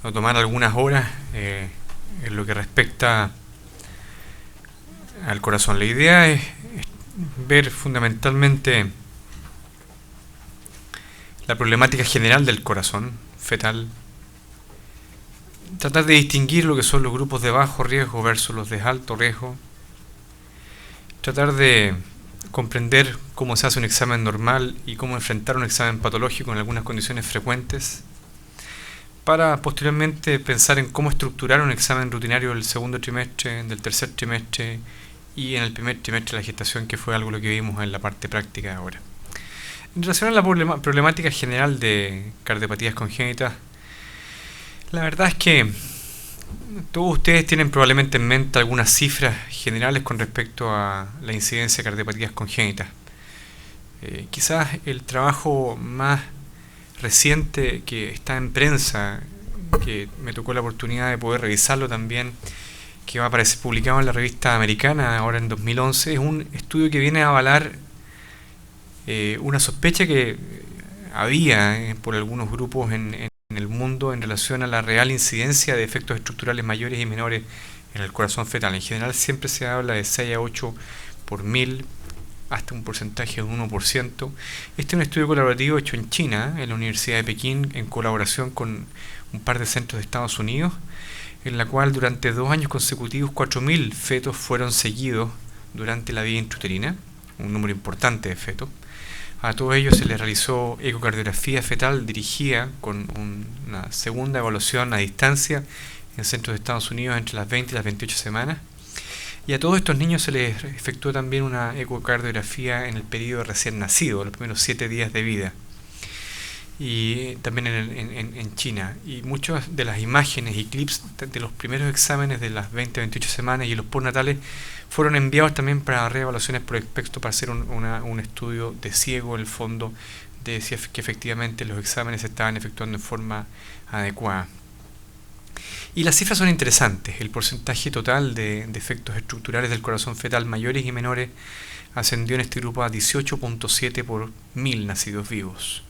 o tomar algunas horas en lo que respecta al corazón. La idea es ver fundamentalmente la problemática general del corazón fetal, tratar de distinguir lo que son los grupos de bajo riesgo versus los de alto riesgo, tratar de comprender cómo se hace un examen normal y cómo enfrentar un examen patológico en algunas condiciones frecuentes, para posteriormente pensar en cómo estructurar un examen rutinario del segundo trimestre, del tercer trimestre y en el primer trimestre de la gestación, que fue algo lo que vimos en la parte práctica de ahora. En relación a la problemática general de cardiopatías congénitas, la verdad es que todos ustedes tienen probablemente en mente algunas cifras generales con respecto a la incidencia de cardiopatías congénitas. Quizás el trabajo más reciente que está en prensa, que me tocó la oportunidad de poder revisarlo también, que va a aparecer publicado en la revista americana ahora en 2011, es un estudio que viene a avalar una sospecha que había por algunos grupos en el mundo en relación a la real incidencia de efectos estructurales mayores y menores en el corazón fetal. En general siempre se habla de 6 a 8 por mil, hasta un porcentaje de 1%. Este es un estudio colaborativo hecho en China, en la Universidad de Pekín, en colaboración con un par de centros de Estados Unidos, en la cual durante 2 años consecutivos 4.000 fetos fueron seguidos durante la vida intrauterina, un número importante de fetos. A todos ellos se les realizó ecocardiografía fetal dirigida con una segunda evaluación a distancia en centros de Estados Unidos entre las 20 y las 28 semanas. Y a todos estos niños se les efectuó también una ecocardiografía en el periodo recién nacido, los primeros 7 días de vida. Y también en China. Y muchas de las imágenes y clips de los primeros exámenes de las 20-28 semanas y los postnatales fueron enviados también para reevaluaciones por expertos para hacer un estudio de ciego, en el fondo, de si que efectivamente los exámenes se estaban efectuando en forma adecuada. Y las cifras son interesantes. El porcentaje total de defectos estructurales del corazón fetal mayores y menores ascendió en este grupo a 18.7 por 1000 nacidos vivos,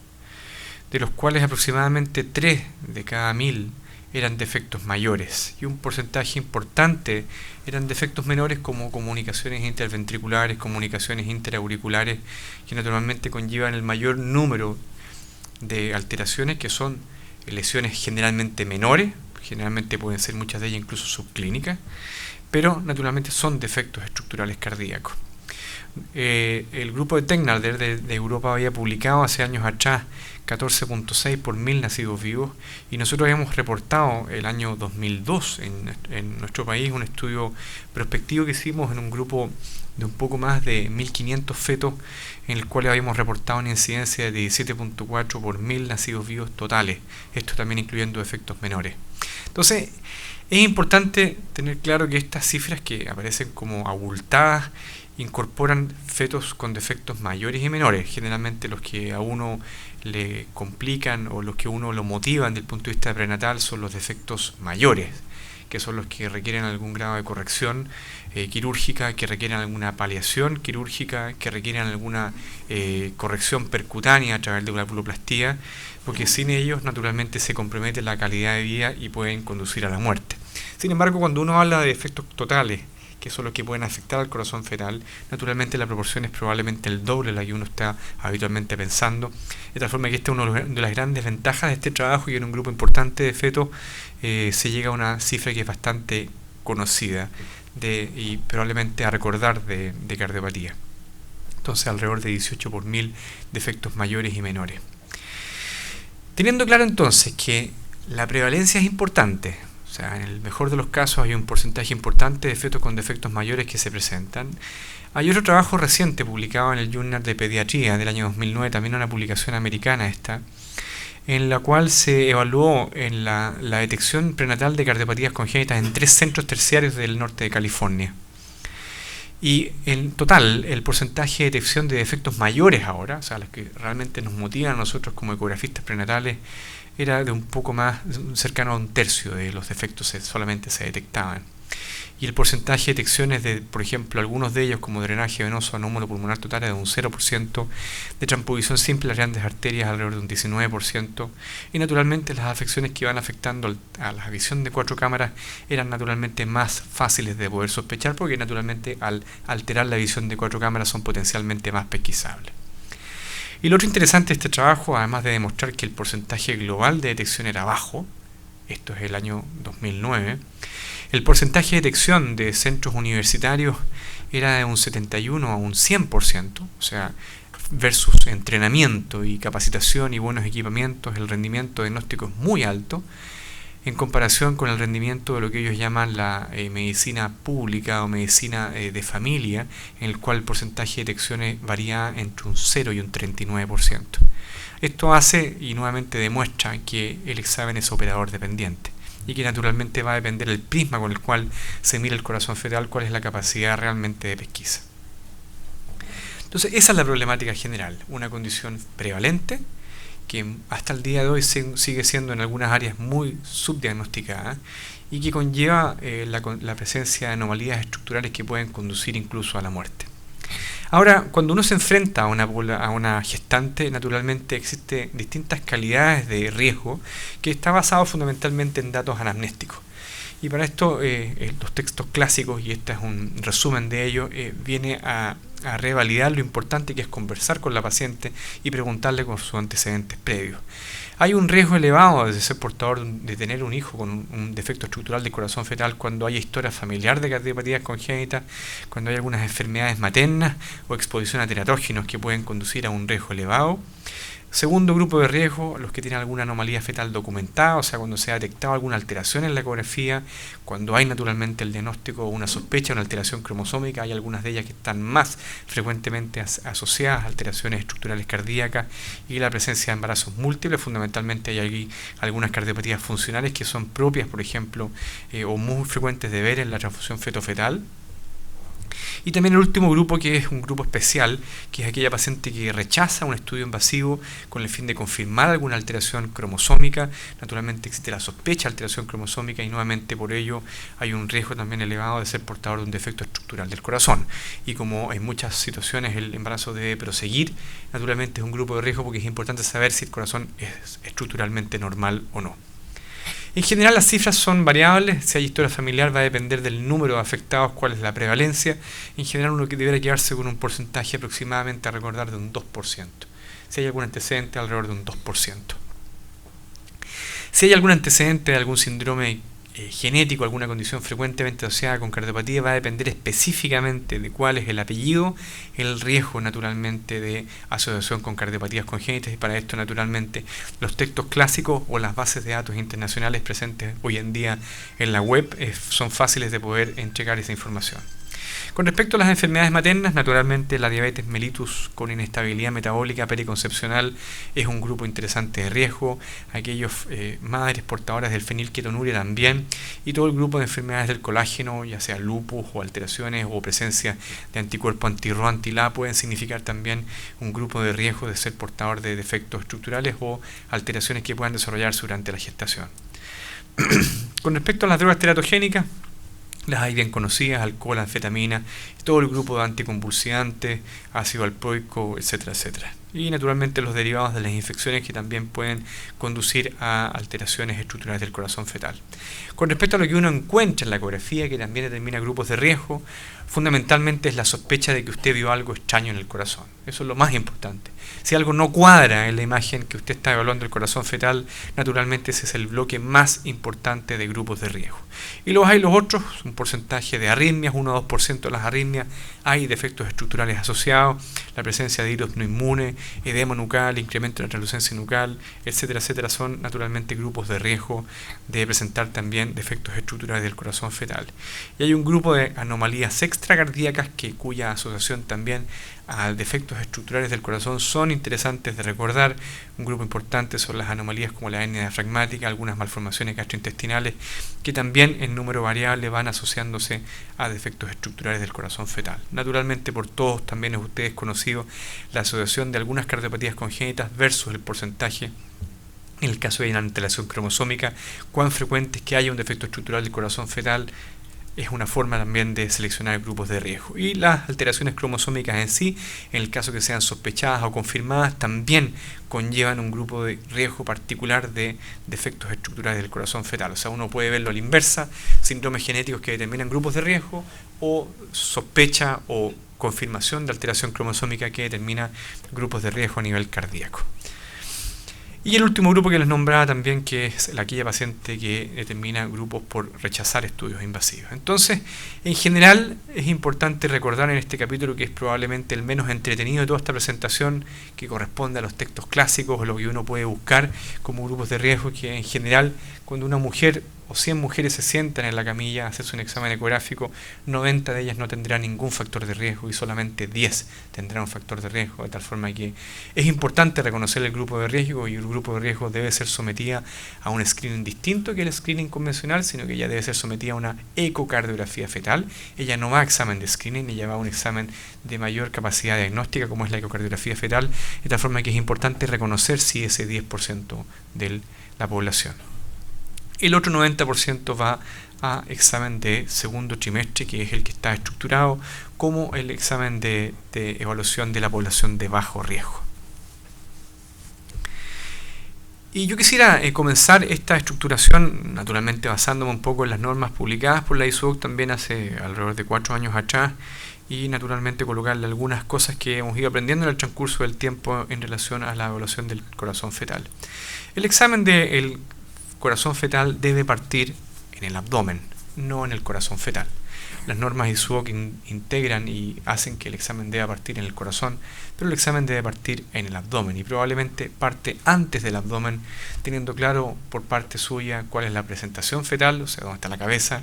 de los cuales aproximadamente 3 de cada 1000 eran defectos mayores y un porcentaje importante eran defectos menores como comunicaciones interventriculares, comunicaciones interauriculares, que naturalmente conllevan el mayor número de alteraciones, que son lesiones generalmente menores, generalmente pueden ser muchas de ellas incluso subclínicas, pero naturalmente son defectos estructurales cardíacos. El grupo de Tegnalder de Europa había publicado hace años atrás 14.6 por 1000 nacidos vivos, y nosotros habíamos reportado el año 2002 en nuestro país un estudio prospectivo que hicimos en un grupo de un poco más de 1500 fetos, en el cual habíamos reportado una incidencia de 17.4 por 1000 nacidos vivos totales, esto también incluyendo efectos menores. Entonces, es importante tener claro que estas cifras que aparecen como abultadas incorporan fetos con defectos mayores y menores, generalmente los que a uno le complican o los que a uno lo motivan desde el punto de vista prenatal son los defectos mayores, que son los que requieren algún grado de corrección quirúrgica, que requieren alguna paliación quirúrgica, que requieren alguna corrección percutánea a través de una valvuloplastía, porque sin ellos naturalmente se compromete la calidad de vida y pueden conducir a la muerte. Sin embargo, cuando uno habla de defectos totales, que son los que pueden afectar al corazón fetal, naturalmente la proporción es probablemente el doble de la que uno está habitualmente pensando, de tal forma que esta es una de las grandes ventajas de este trabajo, y en un grupo importante de fetos se llega a una cifra que es bastante conocida y probablemente a recordar de cardiopatía. Entonces alrededor de 18 por 1000 defectos mayores y menores. Teniendo claro entonces que la prevalencia es importante, o sea, en el mejor de los casos hay un porcentaje importante de fetos con defectos mayores que se presentan. Hay otro trabajo reciente publicado en el Journal de Pediatría del año 2009, también una publicación americana esta, en la cual se evaluó en la detección prenatal de cardiopatías congénitas en 3 centros terciarios del norte de California. Y en total, el porcentaje de detección de defectos mayores ahora, o sea, los que realmente nos motivan a nosotros como ecografistas prenatales, era de un poco más cercano a 1/3 de los defectos solamente se detectaban. y el porcentaje de detecciones de, por ejemplo, algunos de ellos como drenaje venoso anómalo pulmonar total es de un 0%, de transposición simple a las grandes arterias alrededor de un 19%, y naturalmente las afecciones que van afectando a la visión de 4 cámaras eran naturalmente más fáciles de poder sospechar, porque naturalmente al alterar la visión de 4 cámaras son potencialmente más pesquisables. Y lo otro interesante de este trabajo, además de demostrar que el porcentaje global de detección era bajo, esto es el año 2009, el porcentaje de detección de centros universitarios era de un 71 a un 100%, o sea, versus entrenamiento y capacitación y buenos equipamientos, el rendimiento diagnóstico es muy alto, en comparación con el rendimiento de lo que ellos llaman la medicina pública o medicina de familia, en el cual el porcentaje de detecciones varía entre un 0 y un 39%. Esto hace y nuevamente demuestra que el examen es operador dependiente y que naturalmente va a depender del prisma con el cual se mira el corazón fetal, cuál es la capacidad realmente de pesquisa. Entonces esa es la problemática general, una condición prevalente que hasta el día de hoy sigue siendo en algunas áreas muy subdiagnosticada y que conlleva la presencia de anomalías estructurales que pueden conducir incluso a la muerte. Ahora, cuando uno se enfrenta a una gestante, naturalmente existen distintas calidades de riesgo que está basado fundamentalmente en datos anamnésticos. Y para esto los textos clásicos, y este es un resumen de ello, viene a revalidar lo importante que es conversar con la paciente y preguntarle con sus antecedentes previos. Hay un riesgo elevado de ser portador de tener un hijo con un defecto estructural del corazón fetal cuando hay historia familiar de cardiopatías congénitas, cuando hay algunas enfermedades maternas o exposición a teratógenos que pueden conducir a un riesgo elevado. Segundo grupo de riesgo, los que tienen alguna anomalía fetal documentada, o sea, cuando se ha detectado alguna alteración en la ecografía, cuando hay naturalmente el diagnóstico o una sospecha de una alteración cromosómica, hay algunas de ellas que están más frecuentemente asociadas a alteraciones estructurales cardíacas y la presencia de embarazos múltiples. Fundamentalmente hay aquí algunas cardiopatías funcionales que son propias, por ejemplo, o muy frecuentes de ver en la transfusión feto-fetal. Y también el último grupo, que es un grupo especial, que es aquella paciente que rechaza un estudio invasivo con el fin de confirmar alguna alteración cromosómica. Naturalmente existe la sospecha de alteración cromosómica y nuevamente por ello hay un riesgo también elevado de ser portador de un defecto estructural del corazón. Y como en muchas situaciones el embarazo debe proseguir, naturalmente es un grupo de riesgo porque es importante saber si el corazón es estructuralmente normal o no. En general las cifras son variables, si hay historia familiar va a depender del número de afectados, cuál es la prevalencia. En general uno que debería quedarse con un porcentaje aproximadamente a recordar de un 2%. Si hay algún antecedente alrededor de un 2%. Si hay algún antecedente de algún síndrome genético, alguna condición frecuentemente asociada con cardiopatía, va a depender específicamente de cuál es el apellido, el riesgo naturalmente de asociación con cardiopatías congénitas, y para esto naturalmente los textos clásicos o las bases de datos internacionales presentes hoy en día en la web son fáciles de poder entregar esa información. Con respecto a las enfermedades maternas, naturalmente la diabetes mellitus con inestabilidad metabólica periconcepcional es un grupo interesante de riesgo, aquellos madres portadoras del fenilketonuria también, y todo el grupo de enfermedades del colágeno, ya sea lupus o alteraciones o presencia de anticuerpo anti-RO, anti-LA, pueden significar también un grupo de riesgo de ser portador de defectos estructurales o alteraciones que puedan desarrollarse durante la gestación. Con respecto a las drogas teratogénicas, las hay bien conocidas, alcohol, anfetamina, todo el grupo de anticonvulsivantes, ácido valproico, etcétera, etcétera. Y naturalmente los derivados de las infecciones que también pueden conducir a alteraciones estructurales del corazón fetal. Con respecto a lo que uno encuentra en la ecografía, que también determina grupos de riesgo, fundamentalmente es la sospecha de que usted vio algo extraño en el corazón. Eso es lo más importante. Si algo no cuadra en la imagen que usted está evaluando el corazón fetal, naturalmente ese es el bloque más importante de grupos de riesgo. Y luego hay los otros, un porcentaje de arritmias, 1 o 2% de las arritmias, hay defectos estructurales asociados, la presencia de virus no inmune, edema nucal, incremento de la translucencia nucal, etcétera, etcétera, son naturalmente grupos de riesgo de presentar también defectos estructurales del corazón fetal. Y hay un grupo de anomalías extracardíacas cuya asociación también a defectos estructurales del corazón son interesantes de recordar. Un grupo importante son las anomalías como la hernia diafragmática, algunas malformaciones gastrointestinales que también en número variable van asociándose a defectos estructurales del corazón fetal. Naturalmente por todos también es ustedes conocido la asociación de algunas cardiopatías congénitas versus el porcentaje. En el caso de una alteración cromosómica, cuán frecuente es que haya un defecto estructural del corazón fetal es una forma también de seleccionar grupos de riesgo. Y las alteraciones cromosómicas en sí, en el caso que sean sospechadas o confirmadas, también conllevan un grupo de riesgo particular de defectos estructurales del corazón fetal. O sea, uno puede verlo a la inversa, síndromes genéticos que determinan grupos de riesgo, o sospecha o confirmación de alteración cromosómica que determina grupos de riesgo a nivel cardíaco. Y el último grupo que les nombraba también, que es aquella paciente que determina grupos por rechazar estudios invasivos. Entonces, en general, es importante recordar en este capítulo, que es probablemente el menos entretenido de toda esta presentación, que corresponde a los textos clásicos o lo que uno puede buscar como grupos de riesgo, que en general, cuando una mujer o 100 mujeres se sientan en la camilla a hacerse un examen ecográfico, 90 de ellas no tendrán ningún factor de riesgo y solamente 10 tendrán un factor de riesgo, de tal forma que es importante reconocer el grupo de riesgo, y el grupo de riesgo debe ser sometida a un screening distinto que el screening convencional, sino que ella debe ser sometida a una ecocardiografía fetal. Ella no va a examen de screening, ella va a un examen de mayor capacidad diagnóstica como es la ecocardiografía fetal, de tal forma que es importante reconocer si ese 10% de la población. El otro 90% va a examen de segundo trimestre, que es el que está estructurado como el examen de evaluación de la población de bajo riesgo. Y yo quisiera comenzar esta estructuración, naturalmente basándome un poco en las normas publicadas por la ISUOC también hace alrededor de 4 años atrás, y naturalmente colocarle algunas cosas que hemos ido aprendiendo en el transcurso del tiempo en relación a la evaluación del corazón fetal. El examen del corazón fetal debe partir en el abdomen, no en el corazón fetal. Las normas ISUOC integran y hacen que el examen deba partir en el corazón, pero el examen debe partir en el abdomen, y probablemente parte antes del abdomen, teniendo claro por parte suya cuál es la presentación fetal, o sea, dónde está la cabeza,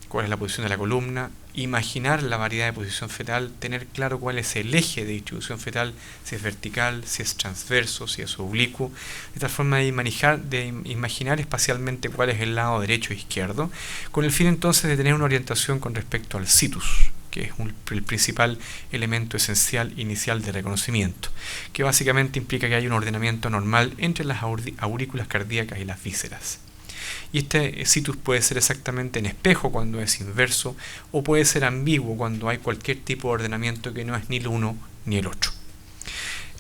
cuál es la posición de la columna, imaginar la variedad de posición fetal, tener claro cuál es el eje de distribución fetal, si es vertical, si es transverso, si es oblicuo, de tal forma de imaginar espacialmente cuál es el lado derecho e izquierdo, con el fin entonces de tener una orientación con respecto al situs, que es el principal elemento esencial inicial de reconocimiento, que básicamente implica que hay un ordenamiento normal entre las aurículas cardíacas y las vísceras. Y este situs puede ser exactamente en espejo cuando es inverso, o puede ser ambiguo cuando hay cualquier tipo de ordenamiento que no es ni el uno ni el otro.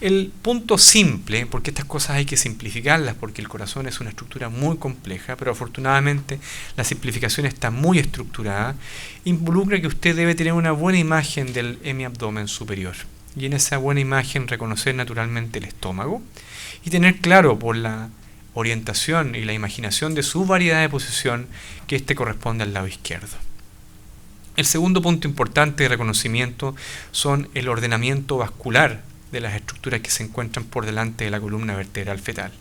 El punto simple, porque estas cosas hay que simplificarlas, porque el corazón es una estructura muy compleja, pero afortunadamente la simplificación está muy estructurada, involucra que usted debe tener una buena imagen del hemiabdomen superior, y en esa buena imagen reconocer naturalmente el estómago, y tener claro por la orientación y la imaginación de su variedad de posición que éste corresponde al lado izquierdo. El segundo punto importante de reconocimiento son el ordenamiento vascular de las estructuras que se encuentran por delante de la columna vertebral fetal.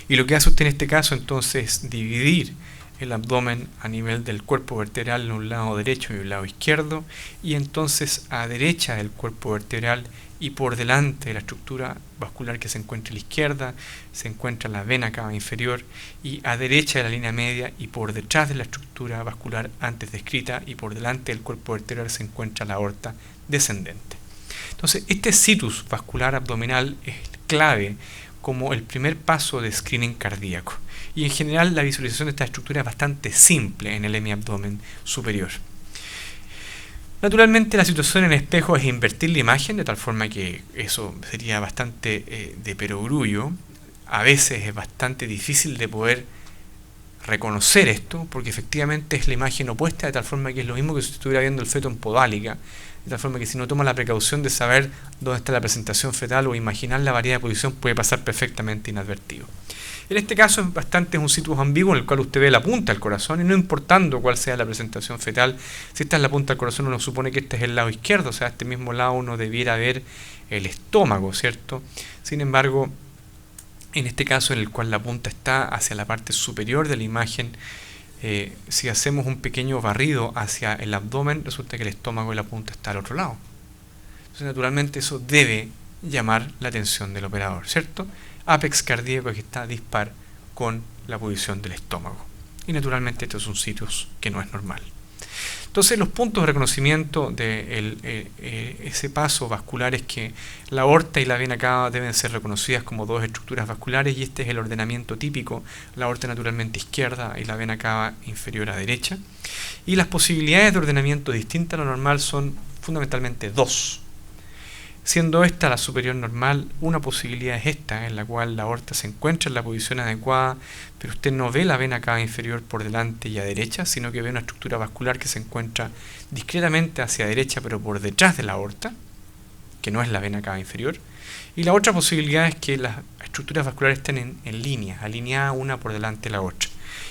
Y lo que hace usted en este caso entonces es dividir el abdomen a nivel del cuerpo vertebral en un lado derecho y un lado izquierdo, y entonces a derecha del cuerpo vertebral y por delante de la estructura vascular que se encuentra a la izquierda se encuentra la vena cava inferior, y a derecha de la línea media y por detrás de la estructura vascular antes descrita y por delante del cuerpo vertebral se encuentra la aorta descendente. Entonces, este situs vascular abdominal es clave como el primer paso de screening cardíaco, y en general la visualización de esta estructura es bastante simple en el hemiabdomen superior. Naturalmente la situación en espejo es invertir la imagen, de tal forma que eso sería bastante de perogrullo. A veces es bastante difícil de poder reconocer esto, porque efectivamente es la imagen opuesta, de tal forma que es lo mismo que si estuviera viendo el feto en podálica, de tal forma que si no toma la precaución de saber dónde está la presentación fetal o imaginar la variedad de posición, puede pasar perfectamente inadvertido. En este caso es un situs ambiguo en el cual usted ve la punta del corazón, y no importando cuál sea la presentación fetal, si esta es la punta del corazón, uno supone que este es el lado izquierdo, o sea, este mismo lado uno debiera ver el estómago, ¿cierto? Sin embargo, en este caso en el cual la punta está hacia la parte superior de la imagen, si hacemos un pequeño barrido hacia el abdomen, resulta que el estómago y la punta está al otro lado. Entonces, naturalmente, eso debe llamar la atención del operador, ¿cierto? Apex cardíaco que está dispar con la posición del estómago. Y naturalmente, esto es un situs que no es normal. Entonces los puntos de reconocimiento de ese paso vascular es que la aorta y la vena cava deben ser reconocidas como dos estructuras vasculares, y este es el ordenamiento típico: la aorta naturalmente izquierda y la vena cava inferior a derecha. Y las posibilidades de ordenamiento distintas a lo normal son fundamentalmente dos. Siendo esta la superior normal, una posibilidad es esta, en la cual la aorta se encuentra en la posición adecuada, pero usted no ve la vena cava inferior por delante y a derecha, sino que ve una estructura vascular que se encuentra discretamente hacia derecha, pero por detrás de la aorta, que no es la vena cava inferior. Y la otra posibilidad es que las estructuras vasculares estén en línea, alineadas una por delante de la otra,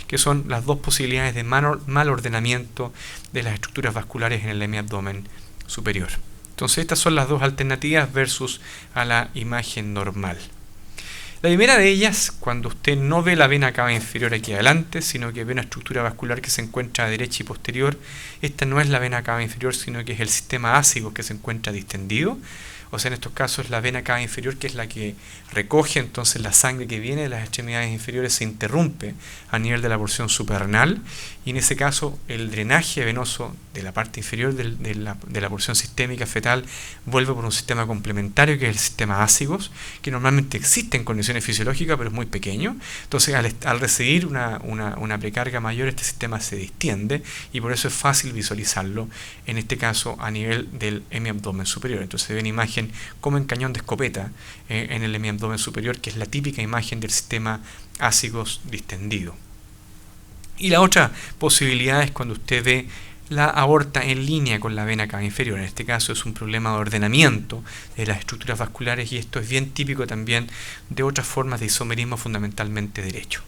que son las dos posibilidades de mal ordenamiento de las estructuras vasculares en el hemiabdomen superior. Entonces estas son las dos alternativas versus a la imagen normal. La primera de ellas, cuando usted no ve la vena cava inferior aquí adelante, sino que ve una estructura vascular que se encuentra a derecha y posterior, esta no es la vena cava inferior, sino que es el sistema ácido que se encuentra distendido. O sea, en estos casos la vena cava inferior, que es la que recoge entonces la sangre que viene de las extremidades inferiores, se interrumpe a nivel de la porción suprarrenal, y en ese caso el drenaje venoso de la parte inferior de la porción sistémica fetal vuelve por un sistema complementario, que es el sistema ácigos, que normalmente existe en condiciones fisiológicas pero es muy pequeño. Entonces al recibir una precarga mayor, este sistema se distiende, y por eso es fácil visualizarlo en este caso a nivel del hemiabdomen superior. Entonces se ve una imagen como en cañón de escopeta en el hemiabdomen superior, que es la típica imagen del sistema ácigos distendido. Y la otra posibilidad es cuando usted ve la aorta en línea con la vena cava inferior. En este caso es un problema de ordenamiento de las estructuras vasculares, y esto es bien típico también de otras formas de isomerismo, fundamentalmente derecho.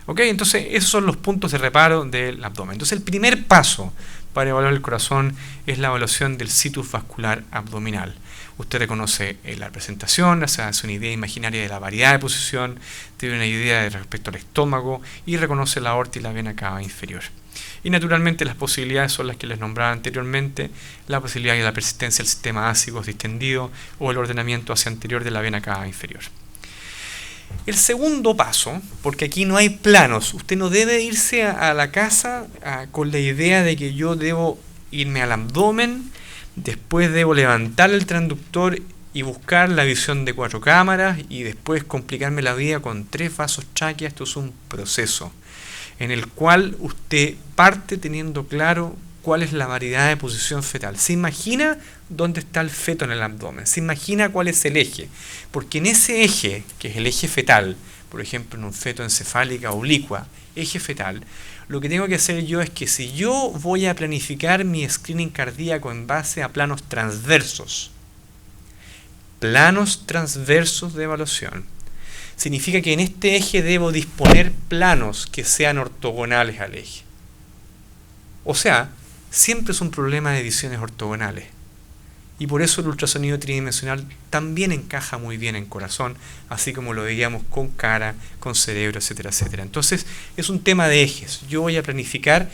¿Ok? Entonces esos son los puntos de reparo del abdomen. Entonces el primer paso para evaluar el corazón es la evaluación del situs vascular abdominal. Usted reconoce la presentación, se hace una idea imaginaria de la variedad de posición, tiene una idea respecto al estómago y reconoce la aorta y la vena cava inferior. Y naturalmente las posibilidades son las que les nombraba anteriormente: la posibilidad de la persistencia del sistema ácigos distendido o el ordenamiento hacia anterior de la vena cava inferior. El segundo paso, porque aquí no hay planos, usted no debe irse a la casa con la idea de que yo debo irme al abdomen, después debo levantar el transductor y buscar la visión de 4 cámaras y después complicarme la vida con 3 vasos tráquea. Esto es un proceso en el cual usted parte teniendo claro cuál es la variedad de posición fetal. Se imagina dónde está el feto en el abdomen, se imagina cuál es el eje, porque en ese eje, que es el eje fetal, por ejemplo en un feto encefálica oblicua, eje fetal, lo que tengo que hacer yo es que si yo voy a planificar mi screening cardíaco en base a planos transversos de evaluación, significa que en este eje debo disponer planos que sean ortogonales al eje. O sea, siempre es un problema de visiones ortogonales. Y por eso el ultrasonido tridimensional también encaja muy bien en corazón, así como lo veíamos con cara, con cerebro, etcétera, etcétera. Entonces, es un tema de ejes. Yo voy a planificar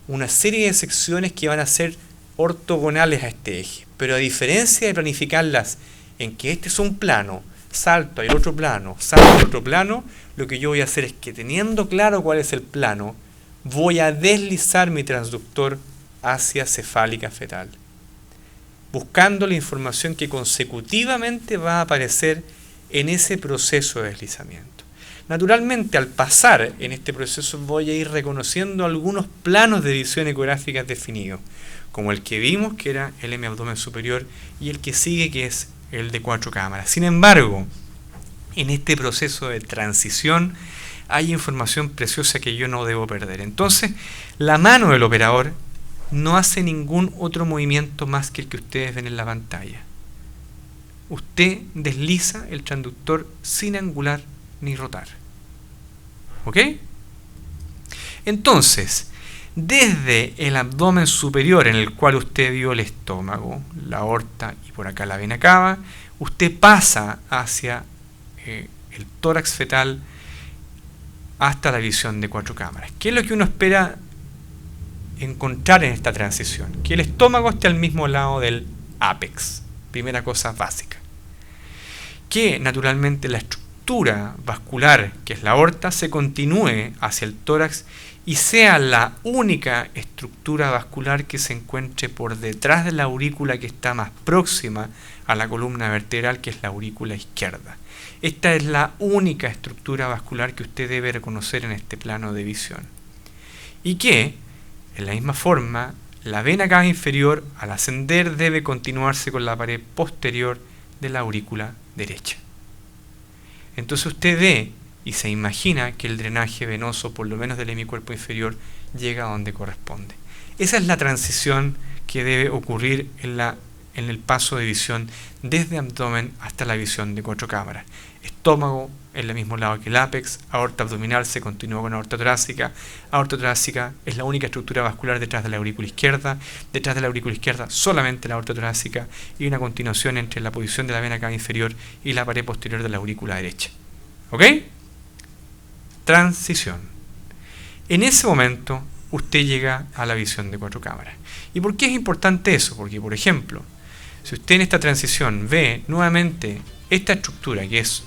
una serie de secciones que van a ser ortogonales a este eje. Pero a diferencia de planificarlas en que este es un plano, salto al otro plano, salto al otro plano, lo que yo voy a hacer es que, teniendo claro cuál es el plano, voy a deslizar mi transductor hacia cefálica fetal, buscando la información que consecutivamente va a aparecer en ese proceso de deslizamiento. Naturalmente, al pasar en este proceso voy a ir reconociendo algunos planos de visión ecográfica definidos, como el que vimos, que era el hemiabdomen superior, y el que sigue, que es el de 4 cámaras. Sin embargo, en este proceso de transición hay información preciosa que yo no debo perder. Entonces, la mano del operador no hace ningún otro movimiento más que el que ustedes ven en la pantalla. Usted desliza el transductor sin angular ni rotar. ¿Ok? Entonces, desde el abdomen superior, en el cual usted vio el estómago, la aorta y por acá la vena cava, usted pasa hacia el tórax fetal hasta la visión de 4 cámaras. ¿Qué es lo que uno espera encontrar en esta transición? Que el estómago esté al mismo lado del ápex, primera cosa básica. Que naturalmente la estructura estructura vascular, que es la aorta, se continúe hacia el tórax y sea la única estructura vascular que se encuentre por detrás de la aurícula que está más próxima a la columna vertebral, que es la aurícula izquierda. Esta es la única estructura vascular que usted debe reconocer en este plano de visión. Y que, en la misma forma, la vena cava inferior, al ascender, debe continuarse con la pared posterior de la aurícula derecha. Entonces usted ve y se imagina que el drenaje venoso, por lo menos del hemicuerpo inferior, llega a donde corresponde. Esa es la transición que debe ocurrir en el paso de visión desde abdomen hasta la visión de 4 cámaras. Estómago en el mismo lado que el ápex, aorta abdominal se continúa con aorta torácica. Aorta torácica es la única estructura vascular detrás de la aurícula izquierda. Detrás de la aurícula izquierda solamente la aorta torácica y una continuación entre la posición de la vena cava inferior y la pared posterior de la aurícula derecha. ¿Ok? Transición. En ese momento usted llega a la visión de 4 cámaras. ¿Y por qué es importante eso? Porque, por ejemplo, si usted en esta transición ve nuevamente esta estructura, que es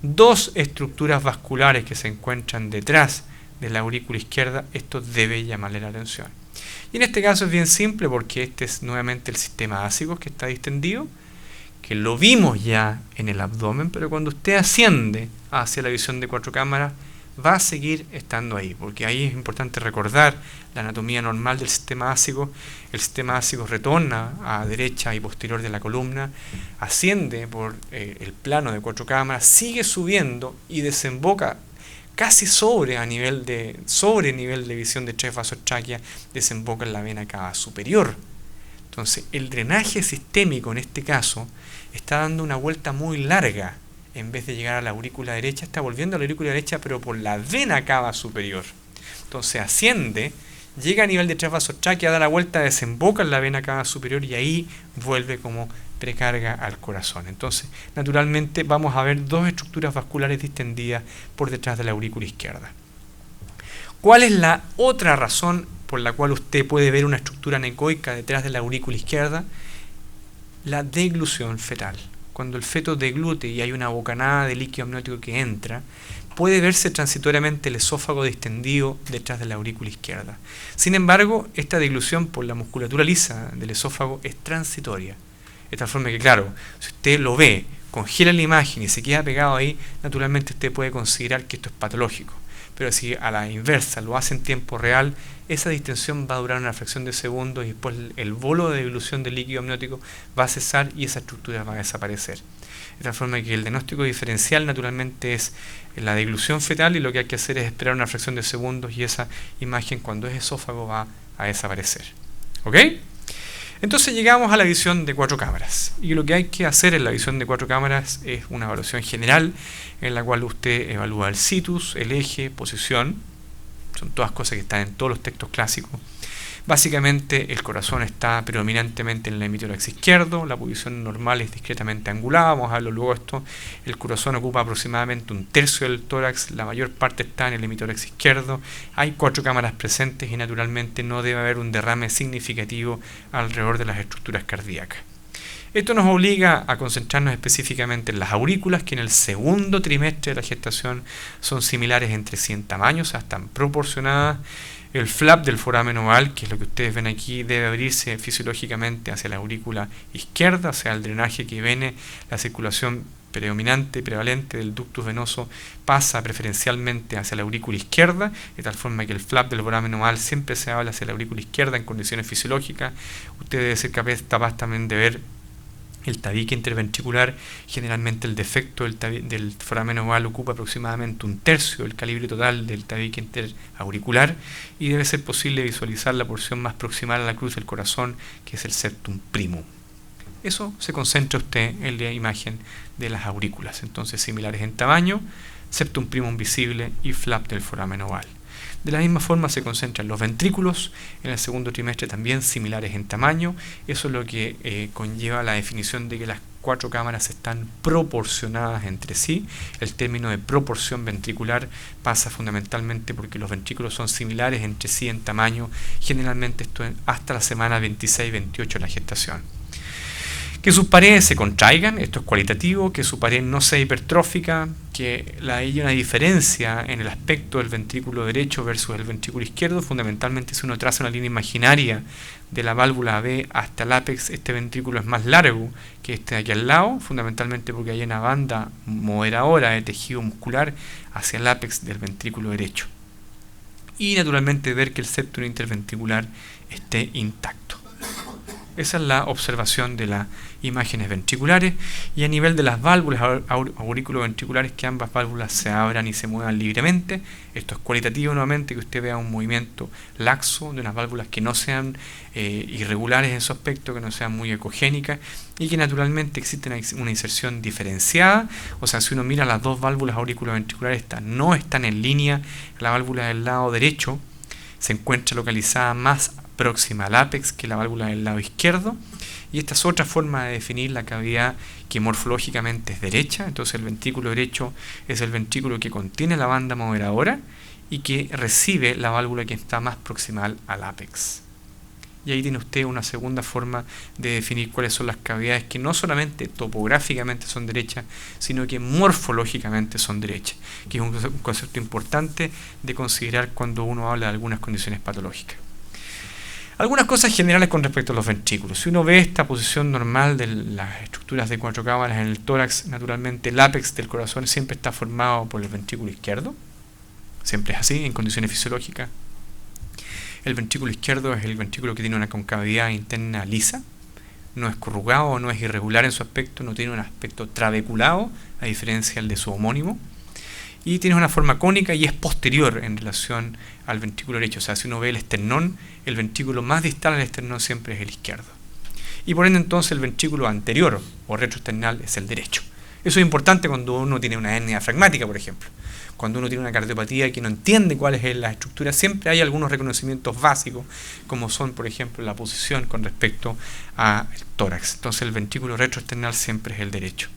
2 estructuras vasculares que se encuentran detrás de la aurícula izquierda, esto debe llamarle la atención. Y en este caso es bien simple, porque este es nuevamente el sistema ácido que está distendido, que lo vimos ya en el abdomen, pero cuando usted asciende hacia la visión de 4 cámaras, va a seguir estando ahí, porque ahí es importante recordar la anatomía normal del sistema ácido. El sistema ácido retorna a derecha y posterior de la columna, asciende por el plano de 4 cámaras, sigue subiendo y desemboca casi sobre nivel de visión de 3 vasotráquea, desemboca en la vena cava superior. Entonces el drenaje sistémico en este caso está dando una vuelta muy larga. En vez de llegar a la aurícula derecha, está volviendo a la aurícula derecha, pero por la vena cava superior. Entonces asciende, llega a nivel de 3 vasotráquea, da la vuelta, desemboca en la vena cava superior y ahí vuelve como precarga al corazón. Entonces, naturalmente, vamos a ver 2 estructuras vasculares distendidas por detrás de la aurícula izquierda. ¿Cuál es la otra razón por la cual usted puede ver una estructura anecoica detrás de la aurícula izquierda? La deglución fetal. Cuando el feto deglute y hay una bocanada de líquido amniótico que entra, puede verse transitoriamente el esófago distendido detrás de la aurícula izquierda. Sin embargo, esta deglución por la musculatura lisa del esófago es transitoria. De tal forma que, claro, si usted lo ve, congela la imagen y se queda pegado ahí, naturalmente usted puede considerar que esto es patológico. Pero si a la inversa lo hace en tiempo real, esa distensión va a durar una fracción de segundos y después el bolo de dilución del líquido amniótico va a cesar y esa estructura va a desaparecer. De tal forma que el diagnóstico diferencial naturalmente es la deglución fetal y lo que hay que hacer es esperar una fracción de segundos y esa imagen, cuando es esófago, va a desaparecer. ¿Ok? Entonces llegamos a la visión de 4 cámaras y lo que hay que hacer en la visión de 4 cámaras es una evaluación general en la cual usted evalúa el situs, el eje, posición. Son todas cosas que están en todos los textos clásicos. Básicamente el corazón está predominantemente en el hemitórax izquierdo, la posición normal es discretamente angulada, vamos a verlo luego esto. El corazón ocupa aproximadamente 1/3 del tórax, la mayor parte está en el hemitórax izquierdo, hay 4 cámaras presentes y naturalmente no debe haber un derrame significativo alrededor de las estructuras cardíacas. Esto nos obliga a concentrarnos específicamente en las aurículas, que en el segundo trimestre de la gestación son similares entre sí en tamaño, o sea, están proporcionadas. El flap del foramen oval, que es lo que ustedes ven aquí, debe abrirse fisiológicamente hacia la aurícula izquierda, o sea, el drenaje que viene, la circulación prevalente del ductus venoso pasa preferencialmente hacia la aurícula izquierda, de tal forma que el flap del foramen oval siempre se habla hacia la aurícula izquierda en condiciones fisiológicas. Usted debe ser capaz también de ver el tabique interventricular. Generalmente el defecto del foramen oval ocupa aproximadamente 1/3 del calibre total del tabique interauricular y debe ser posible visualizar la porción más proximal a la cruz del corazón, que es el septum primum. Eso se concentra usted en la imagen de las aurículas, entonces similares en tamaño, septum primum visible y flap del foramen oval. De la misma forma se concentran los ventrículos, en el segundo trimestre también similares en tamaño. Eso es lo que conlleva la definición de que las 4 cámaras están proporcionadas entre sí. El término de proporción ventricular pasa fundamentalmente porque los ventrículos son similares entre sí en tamaño, generalmente esto hasta la semana 26-28 de la gestación. Que sus paredes se contraigan, esto es cualitativo, que su pared no sea hipertrófica, que hay una diferencia en el aspecto del ventrículo derecho versus el ventrículo izquierdo. Fundamentalmente, si uno traza una línea imaginaria de la válvula B hasta el ápex, este ventrículo es más largo que este de aquí al lado, fundamentalmente porque hay una banda moderadora de tejido muscular hacia el ápex del ventrículo derecho. Y naturalmente ver que el septum interventricular esté intacto. Esa es la observación de las imágenes ventriculares, y a nivel de las válvulas auriculoventriculares, que ambas válvulas se abran y se muevan libremente. Esto es cualitativo nuevamente, que usted vea un movimiento laxo de unas válvulas que no sean irregulares en su aspecto, que no sean muy ecogénicas, y que naturalmente existe una inserción diferenciada. O sea, si uno mira las dos válvulas auriculoventriculares, no están en línea. La válvula del lado derecho se encuentra localizada más próxima al ápex que la válvula del lado izquierdo, y esta es otra forma de definir la cavidad que morfológicamente es derecha. Entonces el ventrículo derecho es el ventrículo que contiene la banda moderadora y que recibe la válvula que está más proximal al ápex. Y ahí tiene usted una segunda forma de definir cuáles son las cavidades que no solamente topográficamente son derechas, sino que morfológicamente son derechas, que es un concepto importante de considerar cuando uno habla de algunas condiciones patológicas. Algunas cosas generales con respecto a los ventrículos. Si uno ve esta posición normal de las estructuras de 4 cámaras en el tórax, naturalmente el ápex del corazón siempre está formado por el ventrículo izquierdo. Siempre es así, en condiciones fisiológicas. El ventrículo izquierdo es el ventrículo que tiene una concavidad interna lisa, no es corrugado, no es irregular en su aspecto, no tiene un aspecto trabeculado, a diferencia del de su homónimo, y tiene una forma cónica y es posterior en relación al ventrículo derecho. O sea, si uno ve el esternón, el ventrículo más distal al esternón siempre es el izquierdo. Y por ende, entonces, el ventrículo anterior o retroesternal es el derecho. Eso es importante cuando uno tiene una hernia diafragmática, por ejemplo. Cuando uno tiene una cardiopatía que no entiende cuál es la estructura, siempre hay algunos reconocimientos básicos, como son, por ejemplo, la posición con respecto al tórax. Entonces, el ventrículo retroesternal siempre es el derecho.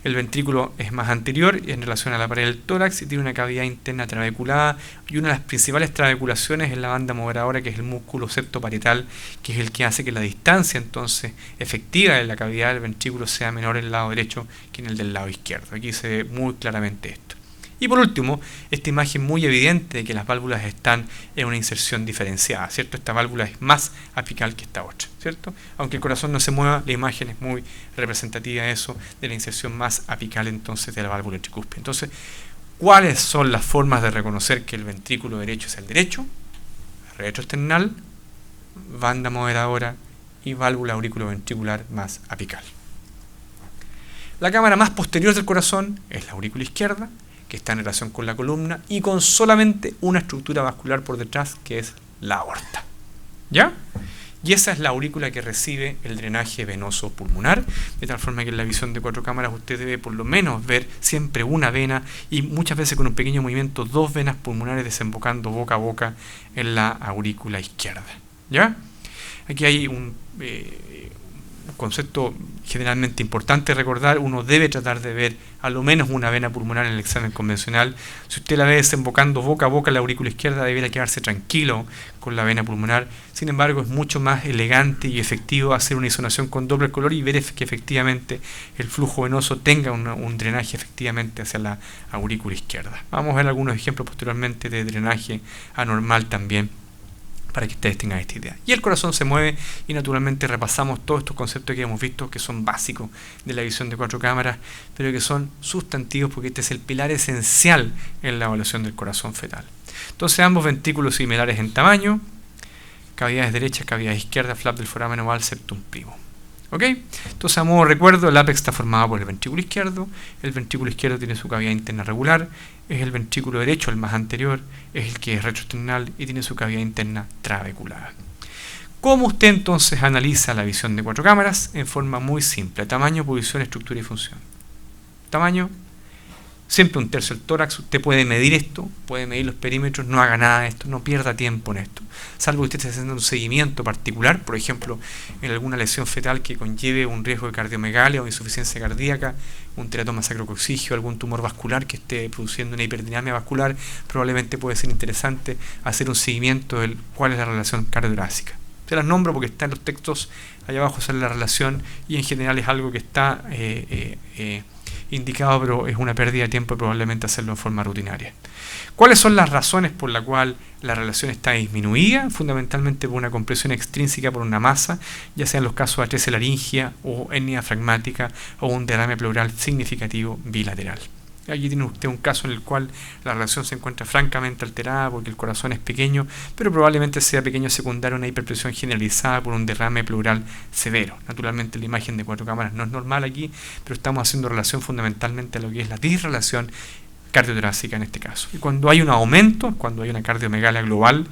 El ventrículo es más anterior en relación a la pared del tórax y tiene una cavidad interna trabeculada, y una de las principales trabeculaciones es la banda moderadora, que es el músculo septoparietal, que es el que hace que la distancia entonces efectiva de la cavidad del ventrículo sea menor en el lado derecho que en el del lado izquierdo. Aquí se ve muy claramente esto. Y por último, esta imagen muy evidente de que las válvulas están en una inserción diferenciada, ¿cierto? Esta válvula es más apical que esta otra, ¿cierto? Aunque el corazón no se mueva, la imagen es muy representativa de eso, de la inserción más apical entonces de la válvula tricúspide. Entonces, ¿cuáles son las formas de reconocer que el ventrículo derecho es el derecho? Retroesternal, banda moderadora y válvula auriculoventricular más apical. La cámara más posterior del corazón es la aurícula izquierda, que está en relación con la columna y con solamente una estructura vascular por detrás, que es la aorta. ¿Ya? Y esa es la aurícula que recibe el drenaje venoso pulmonar, de tal forma que en la visión de 4 cámaras usted debe por lo menos ver siempre una vena, y muchas veces con un pequeño movimiento 2 venas pulmonares desembocando boca a boca en la aurícula izquierda. ¿Ya? Aquí hay un concepto generalmente importante recordar. Uno debe tratar de ver a lo menos una vena pulmonar en el examen convencional. Si usted la ve desembocando boca a boca en la aurícula izquierda, debería quedarse tranquilo con la vena pulmonar. Sin embargo, es mucho más elegante y efectivo hacer una isonación con doble color y ver que efectivamente el flujo venoso tenga un drenaje efectivamente hacia la aurícula izquierda. Vamos a ver algunos ejemplos posteriormente de drenaje anormal también, para que ustedes tengan esta idea. Y el corazón se mueve, y naturalmente repasamos todos estos conceptos que hemos visto, que son básicos de la visión de 4 cámaras, pero que son sustantivos porque este es el pilar esencial en la evaluación del corazón fetal. Entonces, ambos ventrículos similares en tamaño, cavidades derechas, cavidades izquierdas, flap del foramen oval, septum primo. ¿Ok? Entonces, a modo de recuerdo, el ápex está formado por el ventrículo izquierdo. El ventrículo izquierdo tiene su cavidad interna regular. Es el ventrículo derecho, el más anterior, es el que es retroesternal y tiene su cavidad interna trabeculada. ¿Cómo usted entonces analiza la visión de 4 cámaras? En forma muy simple: tamaño, posición, estructura y función. Tamaño, siempre 1/3 del tórax. Usted puede medir esto, puede medir los perímetros, no haga nada de esto, no pierda tiempo en esto, salvo que usted esté haciendo un seguimiento particular, por ejemplo, en alguna lesión fetal que conlleve un riesgo de cardiomegalia o insuficiencia cardíaca, un teratoma sacrococcigio, algún tumor vascular que esté produciendo una hiperdinamia vascular. Probablemente puede ser interesante hacer un seguimiento de cuál es la relación cardiotorácica. Se las nombro porque está en los textos, allá abajo sale la relación, y en general es algo que está indicado, pero es una pérdida de tiempo y probablemente hacerlo en forma rutinaria. ¿Cuáles son las razones por las cuales la relación está disminuida? Fundamentalmente por una compresión extrínseca por una masa, ya sea en los casos de atresia laringia o hernia diafragmática o un derrame pleural significativo bilateral. Aquí tiene usted un caso en el cual la relación se encuentra francamente alterada porque el corazón es pequeño, pero probablemente sea pequeño secundario a una hiperpresión generalizada por un derrame pleural severo. Naturalmente la imagen de 4 cámaras no es normal aquí, pero estamos haciendo relación fundamentalmente a lo que es la disrelación cardiotorácica en este caso. Y cuando hay un aumento, cuando hay una cardiomegalia global,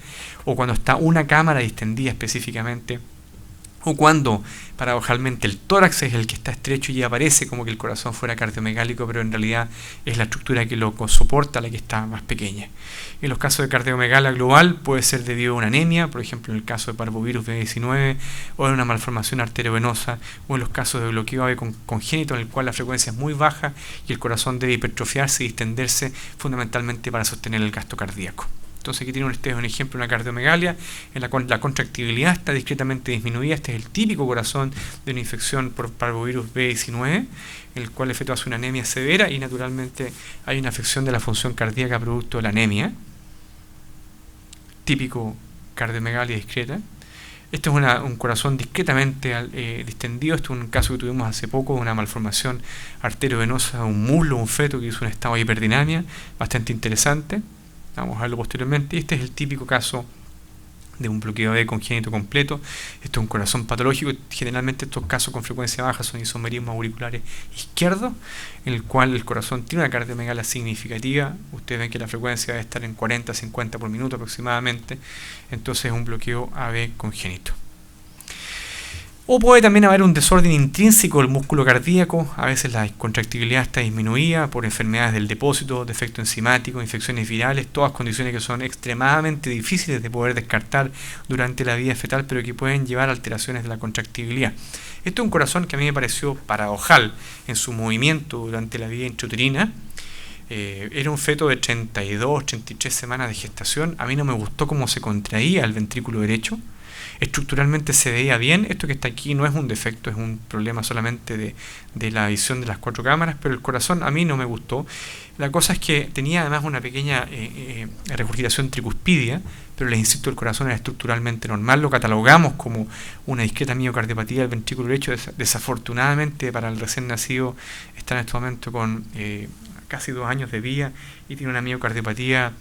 o cuando está una cámara distendida específicamente, o cuando paradojalmente el tórax es el que está estrecho y aparece como que el corazón fuera cardiomegálico, pero en realidad es la estructura que lo soporta la que está más pequeña. En los casos de cardiomegalia global puede ser debido a una anemia, por ejemplo en el caso de parvovirus B19, o de una malformación arteriovenosa, o en los casos de bloqueo AV congénito en el cual la frecuencia es muy baja y el corazón debe hipertrofiarse y distenderse fundamentalmente para sostener el gasto cardíaco. Entonces aquí tienen ustedes un ejemplo de una cardiomegalia en la cual la contractibilidad está discretamente disminuida. Este es el típico corazón de una infección por parvovirus B19, en el cual el feto hace una anemia severa y naturalmente hay una afección de la función cardíaca producto de la anemia. Típico cardiomegalia discreta. Este es un corazón discretamente distendido. Este es un caso que tuvimos hace poco de una malformación arteriovenosa de un muslo, un feto que hizo un estado de hiperdinamia bastante interesante. Vamos a verlo posteriormente. Este es el típico caso de un bloqueo AV congénito completo. Esto es un corazón patológico. Generalmente estos casos con frecuencia baja son isomerismos auriculares izquierdos, en el cual el corazón tiene una cardiomegalia significativa. Ustedes ven que la frecuencia debe estar en 40-50 por minuto aproximadamente. Entonces es un bloqueo AV congénito. O puede también haber un desorden intrínseco del músculo cardíaco. A veces la contractibilidad está disminuida por enfermedades del depósito, defecto enzimático, infecciones virales, todas condiciones que son extremadamente difíciles de poder descartar durante la vida fetal, pero que pueden llevar a alteraciones de la contractibilidad. Esto es un corazón que a mí me pareció paradojal en su movimiento durante la vida intrauterina. Era un feto de 32-33 semanas de gestación. A mí no me gustó cómo se contraía el ventrículo derecho. Estructuralmente se veía bien. Esto que está aquí no es un defecto, es un problema solamente de la visión de las 4 cámaras, pero el corazón a mí no me gustó. La cosa es que tenía además una pequeña regurgitación tricuspidia, pero les insisto, el corazón era estructuralmente normal. Lo catalogamos como una discreta miocardiopatía del ventrículo derecho. Desafortunadamente para el recién nacido está en este momento con casi 2 años de vida y tiene una miocardiopatía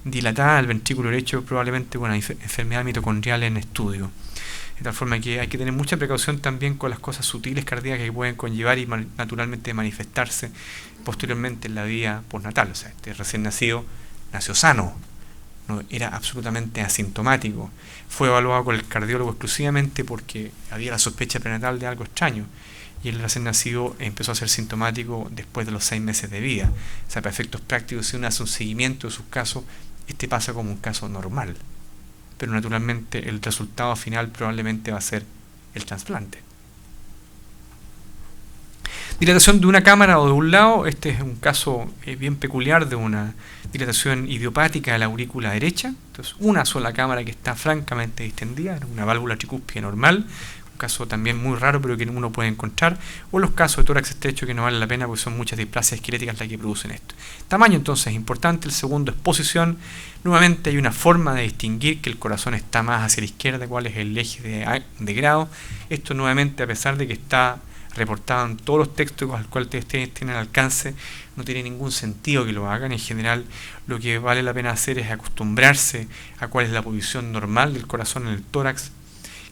dilatada del ventrículo derecho, probablemente con una enfermedad mitocondrial en estudio. De tal forma que hay que tener mucha precaución también con las cosas sutiles cardíacas que pueden conllevar y naturalmente manifestarse posteriormente en la vida postnatal. O sea, este recién nacido nació sano, no era absolutamente asintomático. Fue evaluado con el cardiólogo exclusivamente porque había la sospecha prenatal de algo extraño. Y el recién nacido empezó a ser sintomático después de los 6 meses de vida. O sea, para efectos prácticos, si uno hace un seguimiento de sus casos, este pasa como un caso normal. Pero naturalmente el resultado final probablemente va a ser el trasplante. Dilatación de una cámara o de un lado. Este es un caso bien peculiar de una dilatación idiopática de la aurícula derecha. Entonces, una sola cámara que está francamente distendida, una válvula tricúspide normal. Un caso también muy raro, pero que uno puede encontrar, o los casos de tórax estrecho que no vale la pena porque son muchas displasias esqueléticas las que producen esto. Tamaño entonces es importante. El segundo es posición. Nuevamente hay una forma de distinguir que el corazón está más hacia la izquierda, cuál es el eje de grado. Esto nuevamente, a pesar de que está reportado en todos los textos al cual ustedes tienen alcance, no tiene ningún sentido que lo hagan. En general, lo que vale la pena hacer es acostumbrarse a cuál es la posición normal del corazón en el tórax,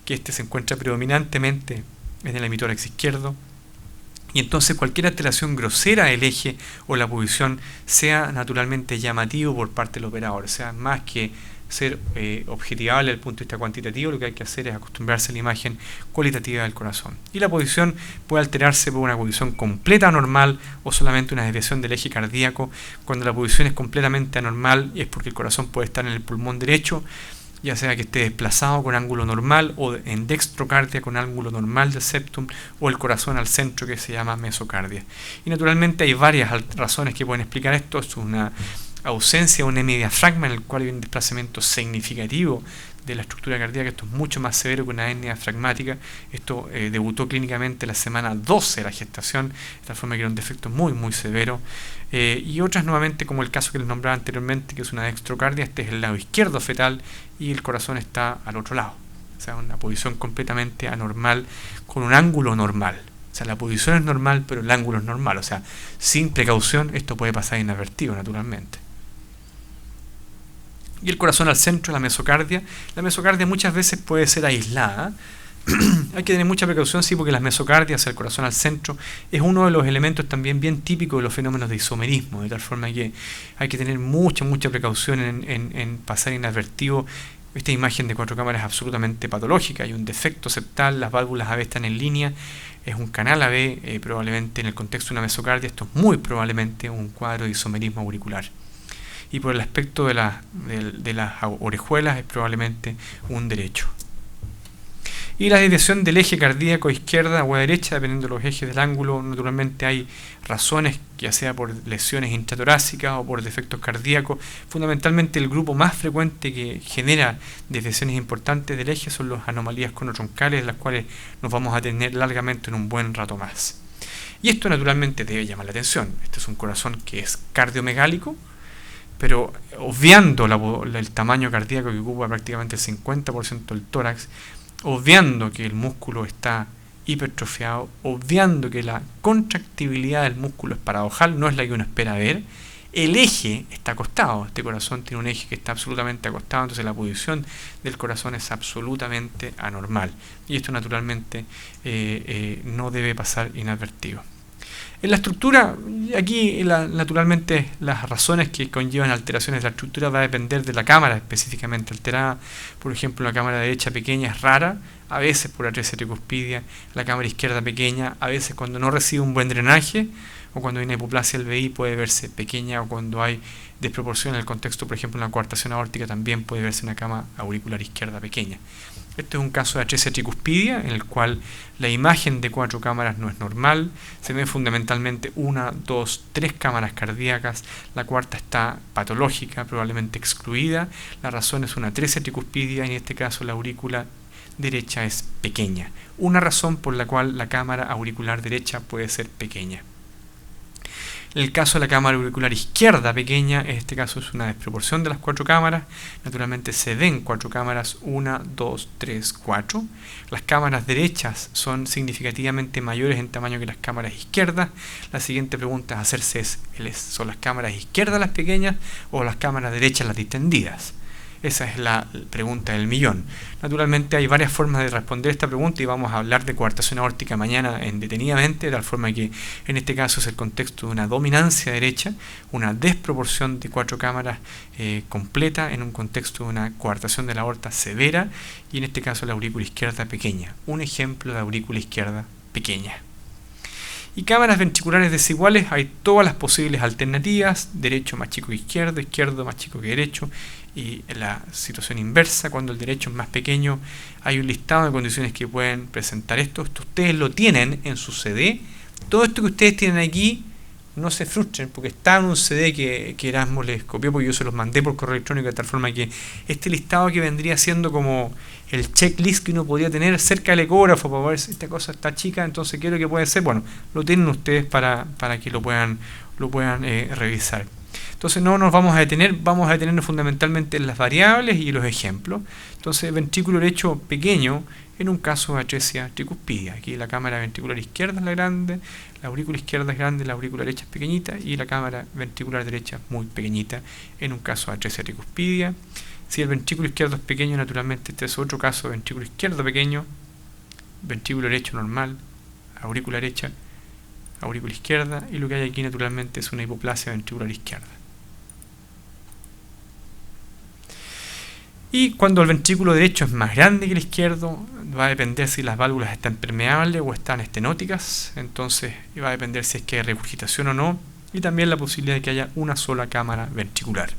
que este se encuentra predominantemente en el hemitórax izquierdo, y entonces cualquier alteración grosera del eje o la posición sea naturalmente llamativo por parte del operador. O sea, más que ser objetivable desde el punto de vista cuantitativo, lo que hay que hacer es acostumbrarse a la imagen cualitativa del corazón. Y la posición puede alterarse por una posición completa anormal o solamente una desviación del eje cardíaco. Cuando la posición es completamente anormal es porque el corazón puede estar en el pulmón derecho, ya sea que esté desplazado con ángulo normal o en dextrocardia con ángulo normal del septum, o el corazón al centro, que se llama mesocardia. Y naturalmente hay varias razones que pueden explicar esto. Es una ausencia de un hemidiafragma en el cual hay un desplazamiento significativo de la estructura cardíaca. Esto es mucho más severo que una hernia diafragmática. Esto debutó clínicamente la semana 12 de la gestación, de tal forma que era un defecto muy severo. Y otras nuevamente, como el caso que les nombraba anteriormente, que es una dextrocardia. Este es el lado izquierdo fetal y el corazón está al otro lado, o sea, una posición completamente anormal con un ángulo normal. O sea, la posición es normal, pero el ángulo es normal. O sea, sin precaución esto puede pasar inadvertido, naturalmente. Y el corazón al centro, la mesocardia. La mesocardia muchas veces puede ser aislada. Hay que tener mucha precaución, sí, porque las mesocardias, el corazón al centro, es uno de los elementos también bien típicos de los fenómenos de isomerismo, de tal forma que hay que tener mucha precaución en pasar inadvertido. Esta imagen de 4 cámaras es absolutamente patológica. Hay un defecto septal, las válvulas AB están en línea, es un canal AB, probablemente en el contexto de una mesocardia. Esto es muy probablemente un cuadro de isomerismo auricular. Y por el aspecto de las orejuelas es probablemente un derecho. Y la desviación del eje cardíaco izquierda o a derecha, dependiendo de los ejes del ángulo, naturalmente hay razones, ya sea por lesiones intratorácicas o por defectos cardíacos. Fundamentalmente el grupo más frecuente que genera desviaciones importantes del eje son las anomalías conotroncales, las cuales nos vamos a tener largamente en un buen rato más. Y esto naturalmente debe llamar la atención. Este es un corazón que es cardiomegálico, pero obviando el tamaño cardíaco que ocupa prácticamente el 50% del tórax, obviando que el músculo está hipertrofiado, obviando que la contractibilidad del músculo es paradojal, no es la que uno espera ver, el eje está acostado. Este corazón tiene un eje que está absolutamente acostado, entonces la posición del corazón es absolutamente anormal. Y esto naturalmente no debe pasar inadvertido. En la estructura, aquí naturalmente las razones que conllevan alteraciones de la estructura va a depender de la cámara específicamente alterada. Por ejemplo, la cámara derecha pequeña es rara, a veces por atresia tricuspidia. La cámara izquierda pequeña, a veces cuando no recibe un buen drenaje o cuando hay una hipoplasia del VI puede verse pequeña, o cuando hay desproporción en el contexto, por ejemplo, en la coartación aórtica también puede verse una cámara auricular izquierda pequeña. Este es un caso de atresia tricuspidia en el cual la imagen de 4 cámaras no es normal. Se ven fundamentalmente 1, 2, 3 cámaras cardíacas. La cuarta está patológica, probablemente excluida. La razón es una atresia tricuspidia y en este caso la aurícula derecha es pequeña. Una razón por la cual la cámara auricular derecha puede ser pequeña. En el caso de la cámara auricular izquierda pequeña, en este caso es una desproporción de las 4 cámaras. Naturalmente se ven 4 cámaras, 1, 2, 3, 4. Las cámaras derechas son significativamente mayores en tamaño que las cámaras izquierdas. La siguiente pregunta a hacerse es, ¿son las cámaras izquierdas las pequeñas o las cámaras derechas las distendidas? Esa es la pregunta del millón. Naturalmente hay varias formas de responder esta pregunta y vamos a hablar de coartación aórtica mañana detenidamente, de tal forma que en este caso es el contexto de una dominancia derecha, una desproporción de 4 cámaras completa en un contexto de una coartación de la aorta severa y en este caso la aurícula izquierda pequeña. Un ejemplo de aurícula izquierda pequeña. Y cámaras ventriculares desiguales, hay todas las posibles alternativas, derecho más chico que izquierdo, izquierdo más chico que derecho, y en la situación inversa, cuando el derecho es más pequeño, hay un listado de condiciones que pueden presentar esto. Ustedes lo tienen en su CD. Todo esto que ustedes tienen aquí, no se frustren, porque está en un CD que Erasmo les copió, porque yo se los mandé por correo electrónico, de tal forma que este listado que vendría siendo como el checklist que uno podría tener cerca del ecógrafo para ver si esta cosa está chica, entonces qué es lo que puede ser. Bueno, lo tienen ustedes para que lo puedan revisar. Entonces no nos vamos a detenernos fundamentalmente en las variables y los ejemplos. Entonces ventrículo derecho pequeño en un caso de atresia tricuspidia. Aquí la cámara ventricular izquierda es la grande, la aurícula izquierda es grande, la aurícula derecha es pequeñita y la cámara ventricular derecha es muy pequeñita en un caso de atresia tricuspidia. Si el ventrículo izquierdo es pequeño, naturalmente este es otro caso de ventrículo izquierdo pequeño, ventrículo derecho normal, aurícula derecha, aurícula izquierda, y lo que hay aquí naturalmente es una hipoplasia ventricular izquierda. Y cuando el ventrículo derecho es más grande que el izquierdo, va a depender si las válvulas están permeables o están estenóticas, entonces va a depender si es que hay regurgitación o no, y también la posibilidad de que haya una sola cámara ventricular.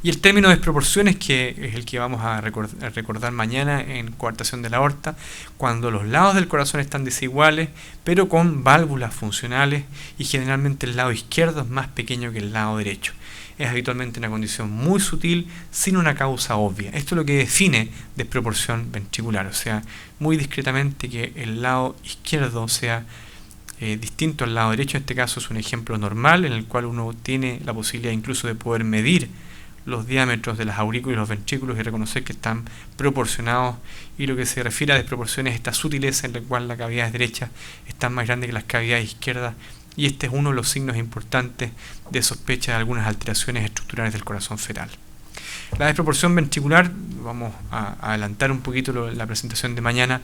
Y el término de desproporciones, que es el que vamos a recordar mañana en coartación de la aorta, cuando los lados del corazón están desiguales, pero con válvulas funcionales, y generalmente el lado izquierdo es más pequeño que el lado derecho. es habitualmente una condición muy sutil, sin una causa obvia. Esto es lo que define desproporción ventricular, o sea, muy discretamente que el lado izquierdo sea distinto al lado derecho. En este caso es un ejemplo normal en el cual uno tiene la posibilidad incluso de poder medir los diámetros de las aurículas y los ventrículos y reconocer que están proporcionados, y lo que se refiere a desproporción es esta sutileza en la cual las cavidades derechas están más grandes que las cavidades izquierdas, y este es uno de los signos importantes de sospecha de algunas alteraciones estructurales del corazón fetal. La desproporción ventricular, vamos a adelantar un poquito la presentación de mañana,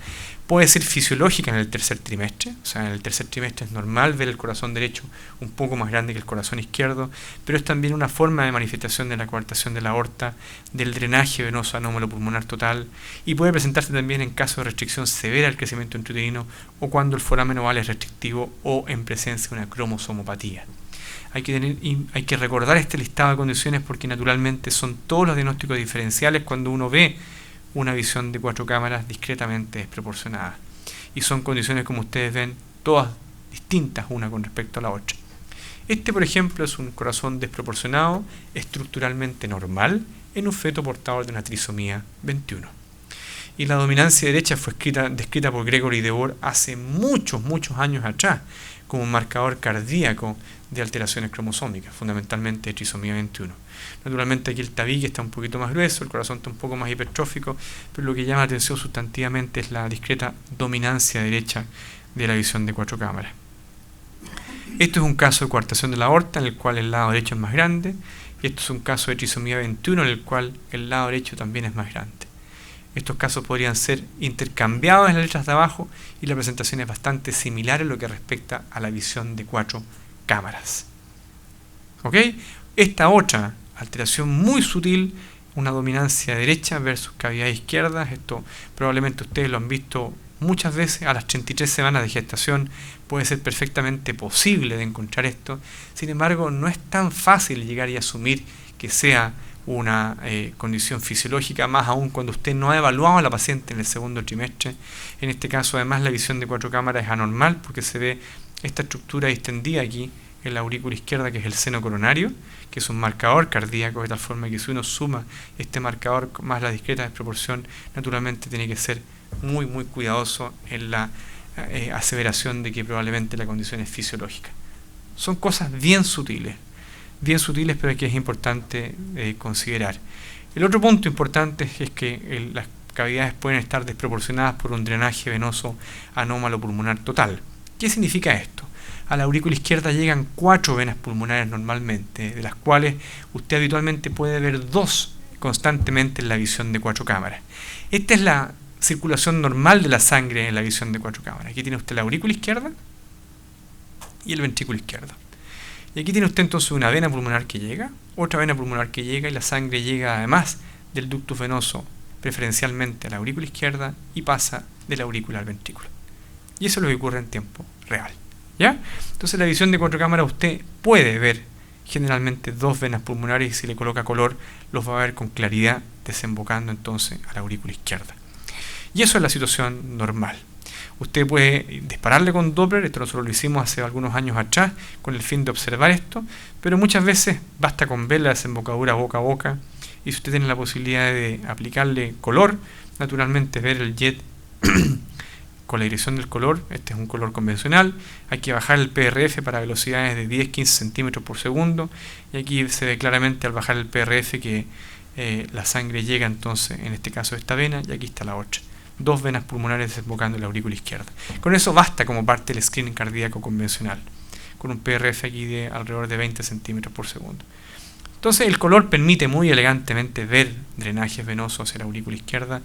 puede ser fisiológica en el tercer trimestre, o sea, en el tercer trimestre es normal ver el corazón derecho un poco más grande que el corazón izquierdo, pero es también una forma de manifestación de la coartación de la aorta, del drenaje venoso anómalo pulmonar total, y puede presentarse también en caso de restricción severa del crecimiento intrauterino o cuando el foramen oval es restrictivo o en presencia de una cromosomopatía. Hay que recordar este listado de condiciones porque naturalmente son todos los diagnósticos diferenciales cuando uno ve una visión de 4 cámaras discretamente desproporcionada. Y son condiciones, como ustedes ven, todas distintas una con respecto a la otra. Este, por ejemplo, es un corazón desproporcionado, estructuralmente normal, en un feto portador de una trisomía 21. Y la dominancia derecha fue descrita por Gregory de Boer hace muchos años atrás como un marcador cardíaco de alteraciones cromosómicas, fundamentalmente de trisomía 21. Naturalmente aquí el tabique está un poquito más grueso, el corazón está un poco más hipertrófico, pero lo que llama la atención sustantivamente es la discreta dominancia derecha de la visión de 4 cámaras. Esto es un caso de coartación de la aorta en el cual el lado derecho es más grande, y esto es un caso de trisomía 21 en el cual el lado derecho también es más grande. Estos casos podrían ser intercambiados en las letras de abajo y la presentación es bastante similar en lo que respecta a la visión de 4 cámaras. ¿Ok? Esta otra alteración muy sutil, una dominancia derecha versus cavidad izquierda, esto probablemente ustedes lo han visto muchas veces a las 33 semanas de gestación, puede ser perfectamente posible de encontrar esto. Sin embargo, no es tan fácil llegar y asumir que sea una condición fisiológica, más aún cuando usted no ha evaluado a la paciente en el segundo trimestre. En este caso, además, la visión de 4 cámaras es anormal porque se ve esta estructura distendida aquí en la aurícula izquierda, que es el seno coronario, que es un marcador cardíaco, de tal forma que si uno suma este marcador más la discreta desproporción, naturalmente tiene que ser muy cuidadoso en la aseveración de que probablemente la condición es fisiológica. Son cosas bien sutiles, pero que es importante considerar. El otro punto importante es que las cavidades pueden estar desproporcionadas por un drenaje venoso anómalo pulmonar total. ¿Qué significa esto? A la aurícula izquierda llegan 4 venas pulmonares normalmente, de las cuales usted habitualmente puede ver 2 constantemente en la visión de 4 cámaras. Esta es la circulación normal de la sangre en la visión de 4 cámaras. Aquí tiene usted la aurícula izquierda y el ventrículo izquierdo. Y aquí tiene usted entonces una vena pulmonar que llega, otra vena pulmonar que llega, y la sangre llega además del ducto venoso preferencialmente a la aurícula izquierda y pasa de la aurícula al ventrículo. Y eso es lo que ocurre en tiempo real. ¿Ya? Entonces la visión de 4 cámaras usted puede ver generalmente 2 venas pulmonares y si le coloca color los va a ver con claridad desembocando entonces a la aurícula izquierda. Y eso es la situación normal. Usted puede dispararle con Doppler, esto nosotros lo hicimos hace algunos años atrás con el fin de observar esto, pero muchas veces basta con ver la desembocadura boca a boca, y si usted tiene la posibilidad de aplicarle color, naturalmente ver el jet con la dirección del color. Este es un color convencional, hay que bajar el PRF para velocidades de 10-15 centímetros por segundo, y aquí se ve claramente al bajar el PRF que la sangre llega entonces, en este caso, a esta vena, y aquí está la otra. 2 venas pulmonares desembocando en la aurícula izquierda. Con eso basta como parte del screening cardíaco convencional, con un PRF aquí de alrededor de 20 centímetros por segundo. Entonces el color permite muy elegantemente ver drenajes venosos hacia la aurícula izquierda,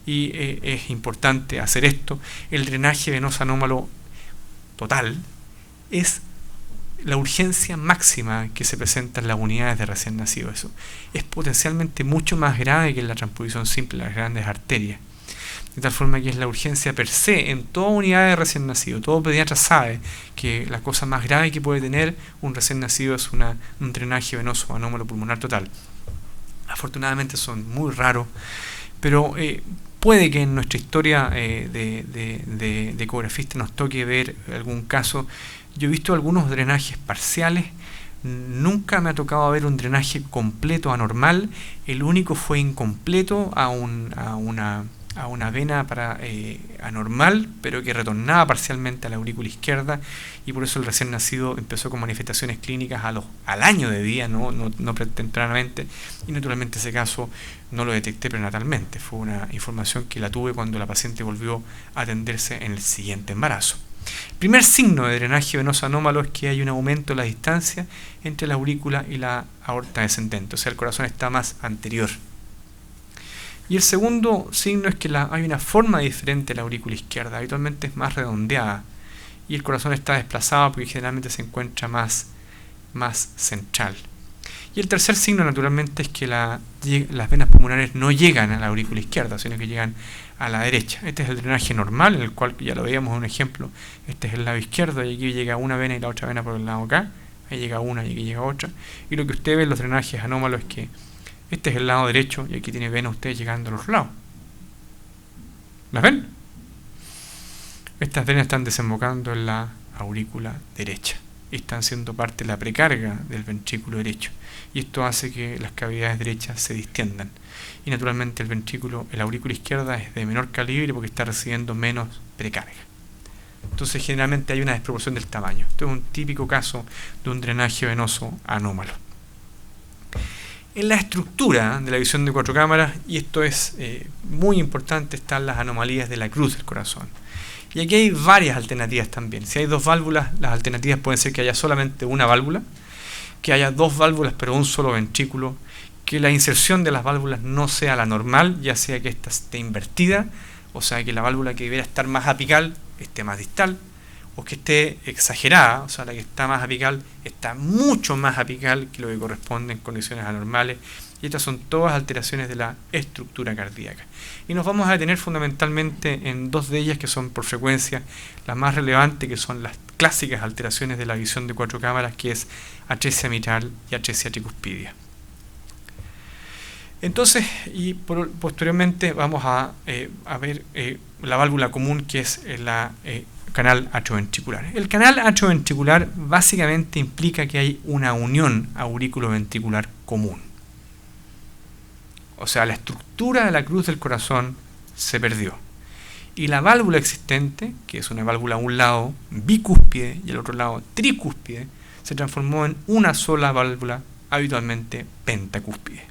y es importante hacer esto. El drenaje venoso anómalo total es la urgencia máxima que se presenta en las unidades de recién nacido. Eso es potencialmente mucho más grave que en la transposición simple de las grandes arterias. De tal forma que es la urgencia per se en toda unidad de recién nacido. Todo pediatra sabe que la cosa más grave que puede tener un recién nacido es un drenaje venoso anómalo pulmonar total. Afortunadamente son muy raros, pero puede que en nuestra historia de ecografista nos toque ver algún caso. Yo he visto algunos drenajes parciales nunca me ha tocado ver un drenaje completo anormal. El único fue incompleto a una vena anormal, pero que retornaba parcialmente a la aurícula izquierda, y por eso el recién nacido empezó con manifestaciones clínicas al año de vida, no tempranamente, y naturalmente ese caso no lo detecté prenatalmente. Fue una información que la tuve cuando la paciente volvió a atenderse en el siguiente embarazo. Primer signo de drenaje venoso anómalo es que hay un aumento de la distancia entre la aurícula y la aorta descendente, o sea, el corazón está más anterior. Y el segundo signo es que hay una forma diferente de la aurícula izquierda, habitualmente es más redondeada, y el corazón está desplazado porque generalmente se encuentra más central. Y el tercer signo, naturalmente, es que las venas pulmonares no llegan a la aurícula izquierda, sino que llegan a la derecha. Este es el drenaje normal, en el cual ya lo veíamos en un ejemplo. Este es el lado izquierdo, y aquí llega una vena y la otra vena por el lado acá. Ahí llega una y aquí llega otra. Y lo que usted ve en los drenajes anómalos es que este es el lado derecho y aquí tiene venas usted llegando a los lados. ¿Las ven? Estas venas están desembocando en la aurícula derecha y están siendo parte de la precarga del ventrículo derecho, y esto hace que las cavidades derechas se distiendan, y naturalmente la aurícula izquierda es de menor calibre porque está recibiendo menos precarga. Entonces generalmente hay una desproporción del tamaño. Esto es un típico caso de un drenaje venoso anómalo. En la estructura de la visión de 4 cámaras, y esto es muy importante, están las anomalías de la cruz del corazón. Y aquí hay varias alternativas también. Si hay 2 válvulas, las alternativas pueden ser que haya solamente una válvula, que haya 2 válvulas pero un solo ventrículo, que la inserción de las válvulas no sea la normal, ya sea que ésta esté invertida, o sea que la válvula que debiera estar más apical esté más distal, o que esté exagerada, o sea la que está más apical está mucho más apical que lo que corresponde en condiciones anormales. Y estas son todas alteraciones de la estructura cardíaca. Y nos vamos a detener fundamentalmente en 2 de ellas, que son por frecuencia las más relevantes, que son las clásicas alteraciones de la visión de 4 cámaras, que es atresia mitral y atresia tricuspidia. Entonces, y posteriormente vamos a ver la válvula común, que es la canal atrioventricular. El canal atrioventricular básicamente implica que hay una unión aurículo-ventricular común. O sea, la estructura de la cruz del corazón se perdió. Y la válvula existente, que es una válvula a un lado bicúspide y al otro lado tricúspide, se transformó en una sola válvula, habitualmente pentacúspide.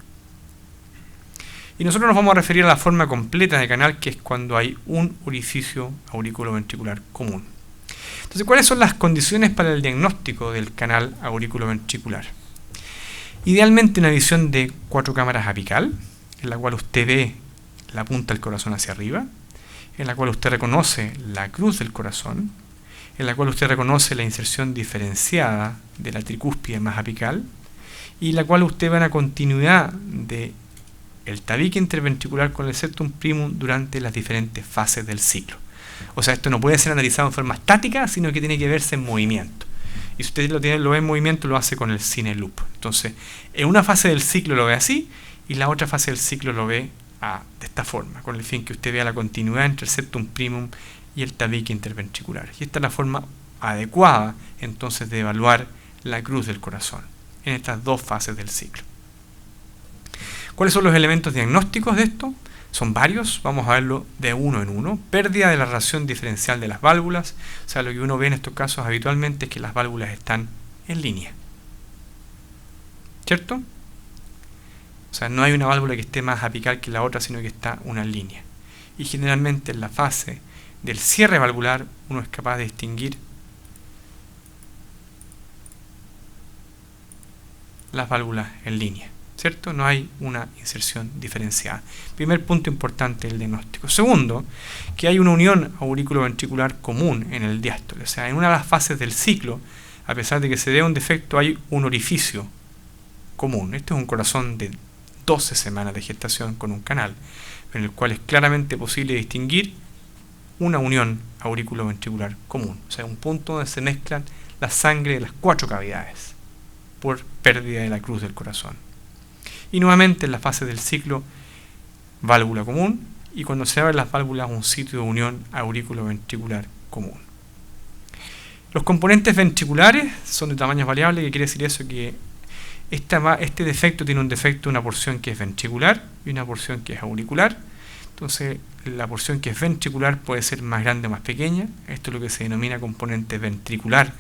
Y nosotros nos vamos a referir a la forma completa de canal, que es cuando hay un orificio auriculoventricular común. Entonces, ¿cuáles son las condiciones para el diagnóstico del canal auriculoventricular? Idealmente una visión de 4 cámaras apical, en la cual usted ve la punta del corazón hacia arriba, en la cual usted reconoce la cruz del corazón, en la cual usted reconoce la inserción diferenciada de la tricúspide más apical, y en la cual usted ve una continuidad de el tabique interventricular con el septum primum durante las diferentes fases del ciclo. O sea, esto no puede ser analizado en forma estática, sino que tiene que verse en movimiento. Y si usted lo ve en movimiento, lo hace con el cine loop. Entonces, en una fase del ciclo lo ve así, y la otra fase del ciclo lo ve de esta forma, con el fin que usted vea la continuidad entre el septum primum y el tabique interventricular. Y esta es la forma adecuada, entonces, de evaluar la cruz del corazón en estas 2 fases del ciclo. ¿Cuáles son los elementos diagnósticos de esto? Son varios, vamos a verlo de uno en uno. Pérdida de la relación diferencial de las válvulas, o sea, lo que uno ve en estos casos habitualmente es que las válvulas están en línea, ¿cierto? O sea, no hay una válvula que esté más apical que la otra, sino que está una en línea. Y generalmente en la fase del cierre valvular uno es capaz de distinguir las válvulas en línea, ¿cierto? No hay una inserción diferenciada. Primer punto importante del diagnóstico. Segundo, que hay una unión auriculoventricular común en el diástole. O sea, en una de las fases del ciclo, a pesar de que se dé un defecto, hay un orificio común. Este es un corazón de 12 semanas de gestación con un canal, en el cual es claramente posible distinguir una unión auriculoventricular común. O sea, un punto donde se mezclan la sangre de las 4 cavidades por pérdida de la cruz del corazón. Y nuevamente en la fase del ciclo, válvula común, y cuando se abren las válvulas, un sitio de unión auriculoventricular común. Los componentes ventriculares son de tamaños variables, que quiere decir eso, que este defecto tiene un defecto, una porción que es ventricular y una porción que es auricular. Entonces, la porción que es ventricular puede ser más grande o más pequeña. Esto es lo que se denomina componente ventricular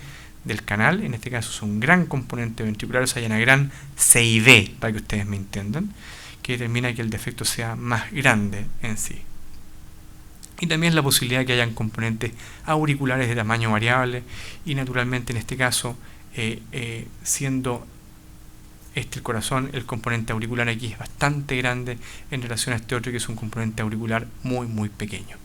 del canal. En este caso es un gran componente ventricular, o sea, hay una gran CIV, para que ustedes me entiendan, que determina que el defecto sea más grande en sí. Y también la posibilidad de que hayan componentes auriculares de tamaño variable, y naturalmente en este caso, siendo el corazón, el componente auricular aquí es bastante grande en relación a este otro, que es un componente auricular muy pequeño.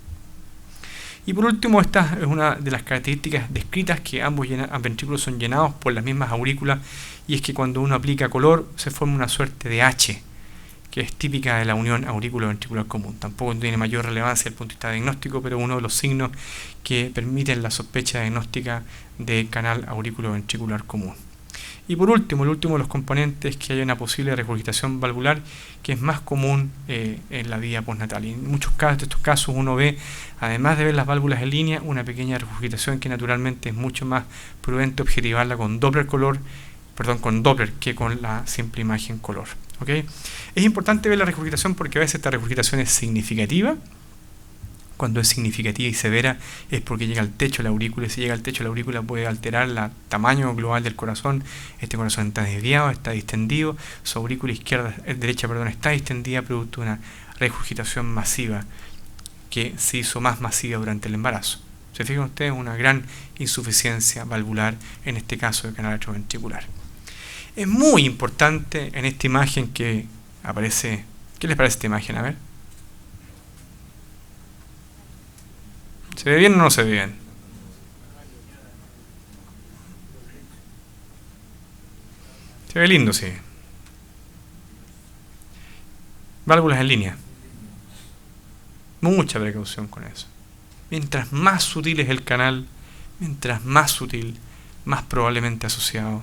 Y por último, esta es una de las características descritas, que ambos ventrículos son llenados por las mismas aurículas, y es que cuando uno aplica color se forma una suerte de H, que es típica de la unión aurículo-ventricular común. Tampoco tiene mayor relevancia desde el punto de vista diagnóstico, pero uno de los signos que permiten la sospecha diagnóstica de canal aurículo-ventricular común. Y por último, el último de los componentes, que hay una posible regurgitación valvular, que es más común en la vida postnatal. Y en muchos casos, de estos casos, uno ve, además de ver las válvulas en línea, una pequeña regurgitación que naturalmente es mucho más prudente objetivarla con Doppler que con la simple imagen color. ¿Okay? Es importante ver la regurgitación porque a veces esta regurgitación es significativa. Cuando es significativa y severa es porque llega al techo de la aurícula, y si llega al techo de la aurícula puede alterar el tamaño global del corazón. Este corazón está desviado, está distendido, su aurícula derecha está distendida producto de una regurgitación masiva que se hizo más masiva durante el embarazo. Se fijan ustedes, una gran insuficiencia valvular, en este caso del canal atrioventricular. Es muy importante en esta imagen que aparece. ¿Qué les parece esta imagen? A ver. ¿Se ve bien o no se ve bien? Se ve lindo, sí. Válvulas en línea. Mucha precaución con eso. Mientras más sutil es el canal, mientras más sutil, más probablemente asociado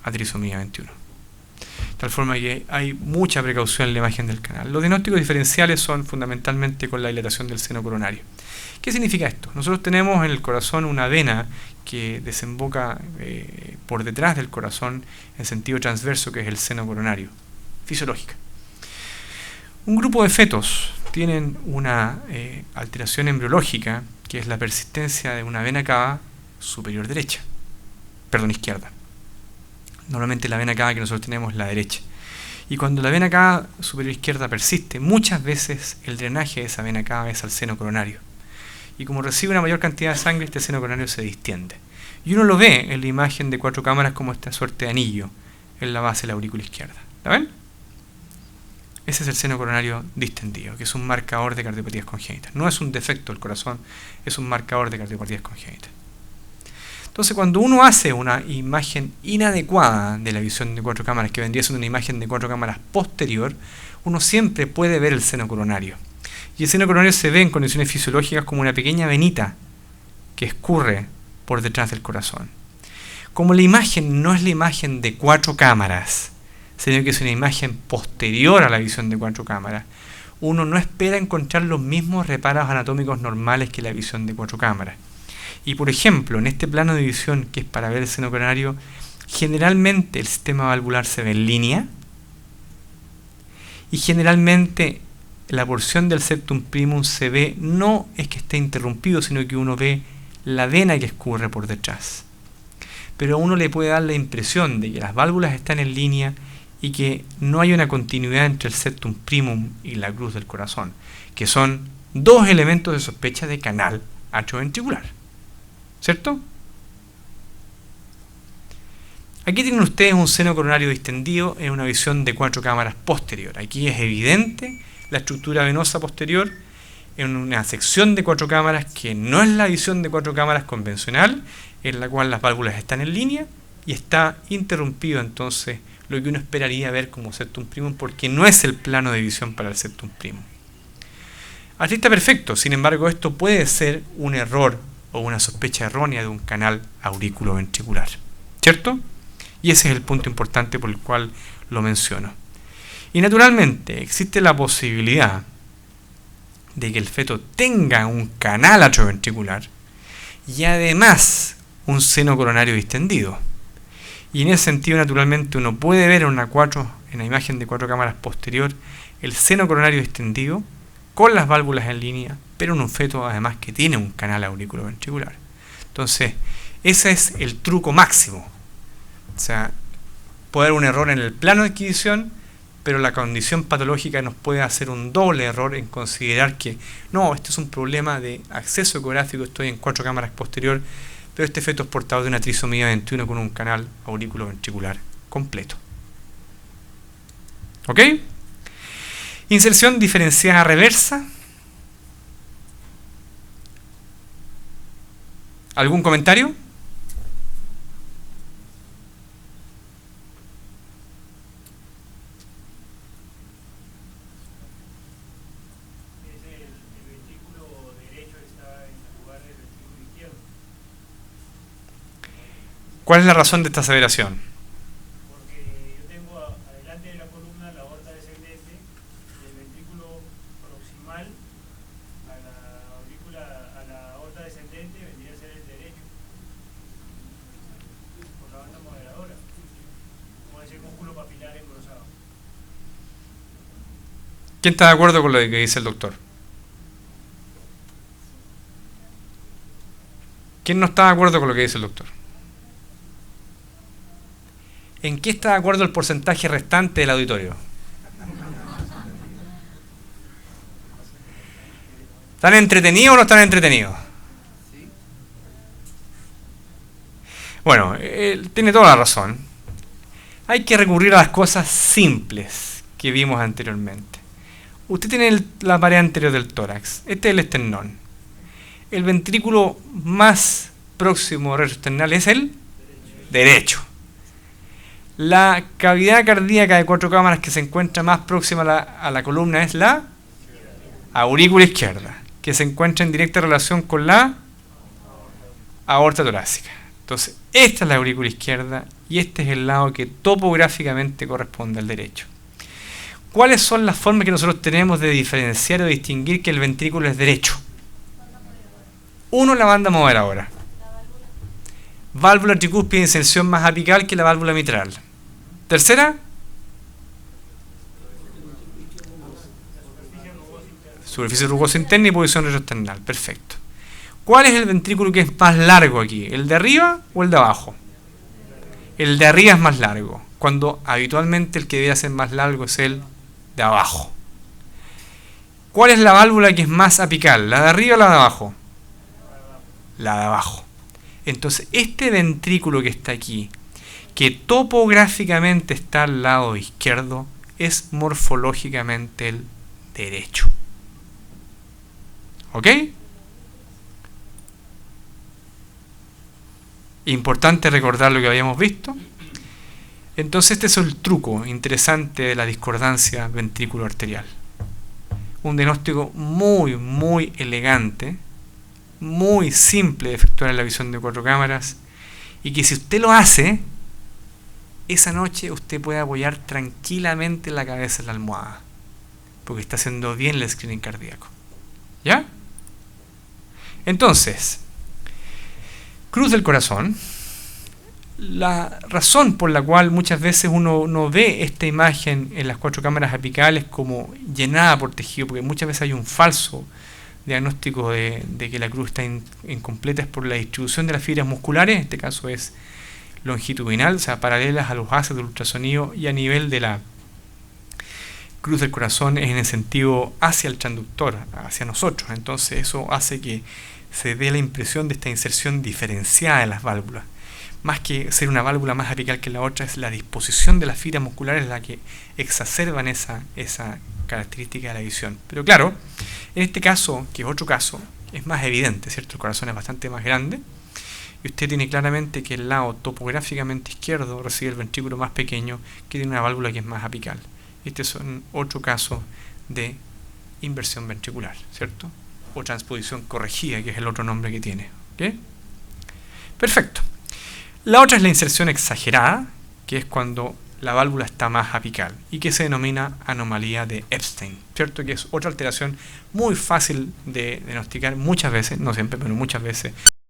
a trisomía 21. De tal forma que hay mucha precaución en la imagen del canal. Los diagnósticos diferenciales son fundamentalmente con la dilatación del seno coronario. ¿Qué significa esto? Nosotros tenemos en el corazón una vena que desemboca por detrás del corazón en sentido transverso, que es el seno coronario, fisiológica. Un grupo de fetos tienen una alteración embriológica, que es la persistencia de una vena cava superior izquierda. Normalmente la vena cava que nosotros tenemos es la derecha. Y cuando la vena cava superior izquierda persiste, muchas veces el drenaje de esa vena cava es al seno coronario. Y como recibe una mayor cantidad de sangre, este seno coronario se distiende. Y uno lo ve en la imagen de 4 cámaras como esta suerte de anillo en la base de la aurícula izquierda. ¿La ven? Ese es el seno coronario distendido, que es un marcador de cardiopatías congénitas. No es un defecto del corazón, es un marcador de cardiopatías congénitas. Entonces, cuando uno hace una imagen inadecuada de la visión de 4 cámaras, que vendría siendo una imagen de 4 cámaras posterior, uno siempre puede ver el seno coronario. Y el seno coronario se ve en condiciones fisiológicas como una pequeña venita que escurre por detrás del corazón. Como la imagen no es la imagen de 4 cámaras, sino que es una imagen posterior a la visión de 4 cámaras, uno no espera encontrar los mismos reparos anatómicos normales que la visión de 4 cámaras. Y por ejemplo, en este plano de visión, que es para ver el seno coronario, generalmente el sistema valvular se ve en línea, y generalmente la porción del septum primum se ve, no es que esté interrumpido, sino que uno ve la vena que escurre por detrás. Pero a uno le puede dar la impresión de que las válvulas están en línea y que no hay una continuidad entre el septum primum y la cruz del corazón, que son dos elementos de sospecha de canal atrioventricular. ¿Cierto? Aquí tienen ustedes un seno coronario distendido en una visión de 4 cámaras posterior. Aquí es evidente la estructura venosa posterior en una sección de 4 cámaras que no es la visión de 4 cámaras convencional, en la cual las válvulas están en línea y está interrumpido entonces lo que uno esperaría ver como septum primum, porque no es el plano de visión para el septum primum. Así está perfecto. Sin embargo, esto puede ser un error o una sospecha errónea de un canal aurículo-ventricular, ¿cierto? Y ese es el punto importante por el cual lo menciono. Y naturalmente existe la posibilidad de que el feto tenga un canal atrioventricular y además un seno coronario distendido. Y en ese sentido, naturalmente, uno puede ver en la imagen de 4 cámaras posterior el seno coronario distendido con las válvulas en línea, pero en un feto además que tiene un canal auriculoventricular. Entonces, ese es el truco máximo. O sea, puede haber un error en el plano de adquisición, pero la condición patológica nos puede hacer un doble error en considerar que no, este es un problema de acceso ecográfico, estoy en 4 cámaras posterior, pero este feto es portador de una trisomía 21 con un canal auriculoventricular completo. ¿Ok? Inserción diferenciada reversa. ¿Algún comentario? ¿Cuál es la razón de esta aseveración? Porque yo tengo adelante de la columna la aorta descendente y el ventrículo proximal a la aorta descendente vendría a ser el derecho, por la banda moderadora, con ese músculo papilar engrosado. ¿Quién está de acuerdo con lo que dice el doctor? ¿Quién no está de acuerdo con lo que dice el doctor? ¿En qué está de acuerdo el porcentaje restante del auditorio? ¿Están entretenidos o no están entretenidos? Bueno, él tiene toda la razón. Hay que recurrir a las cosas simples que vimos anteriormente. Usted tiene la pared anterior del tórax. Este es el esternón. El ventrículo más próximo retroesternal es el derecho. La cavidad cardíaca de 4 cámaras que se encuentra más próxima a la columna es la aurícula izquierda, que se encuentra en directa relación con la aorta torácica. Entonces, esta es la aurícula izquierda y este es el lado que topográficamente corresponde al derecho. ¿Cuáles son las formas que nosotros tenemos de diferenciar o distinguir que el ventrículo es derecho? Uno, la banda moderadora. Válvula tricúspide de inserción más apical que la válvula mitral. Tercera, superficie rugosa interna y posición retroesternal. Perfecto. ¿Cuál es el ventrículo que es más largo aquí? ¿El de arriba o el de abajo? El de arriba es más largo, cuando habitualmente el que debe ser más largo es el de abajo. ¿Cuál es la válvula que es más apical? ¿La de arriba o la de abajo? La de abajo. Entonces, este ventrículo que está aquí, que topográficamente está al lado izquierdo, es morfológicamente el derecho. ¿Ok? Importante recordar lo que habíamos visto. Entonces, este es el truco interesante de la discordancia ventrículo-arterial. Un diagnóstico muy, muy elegante, muy simple de efectuar en la visión de 4 cámaras, y que si usted lo hace, esa noche usted puede apoyar tranquilamente la cabeza en la almohada, porque está haciendo bien el screening cardíaco. ¿Ya? Entonces, cruz del corazón. La razón por la cual muchas veces uno no ve esta imagen en las 4 cámaras apicales como llenada por tejido, porque muchas veces hay un falso diagnóstico de que la cruz está incompleta, es por la distribución de las fibras musculares. En este caso es longitudinal, o sea, paralelas a los haces del ultrasonido, y a nivel de la cruz del corazón es en el sentido hacia el transductor, hacia nosotros. Entonces eso hace que se dé la impresión de esta inserción diferenciada de las válvulas. Más que ser una válvula más apical que la otra, es la disposición de las fibras musculares la que exacerban esa característica de la visión. Pero claro, en este caso, que es otro caso, es más evidente, ¿cierto? El corazón es bastante más grande y usted tiene claramente que el lado topográficamente izquierdo recibe el ventrículo más pequeño, que tiene una válvula que es más apical. Este es otro caso de inversión ventricular, ¿cierto? O transposición corregida, que es el otro nombre que tiene. ¿Ok? Perfecto. La otra es la inserción exagerada, que es cuando la válvula está más apical y que se denomina anomalía de Epstein, ¿cierto? Que es otra alteración muy fácil de diagnosticar muchas veces, no siempre, pero muchas veces,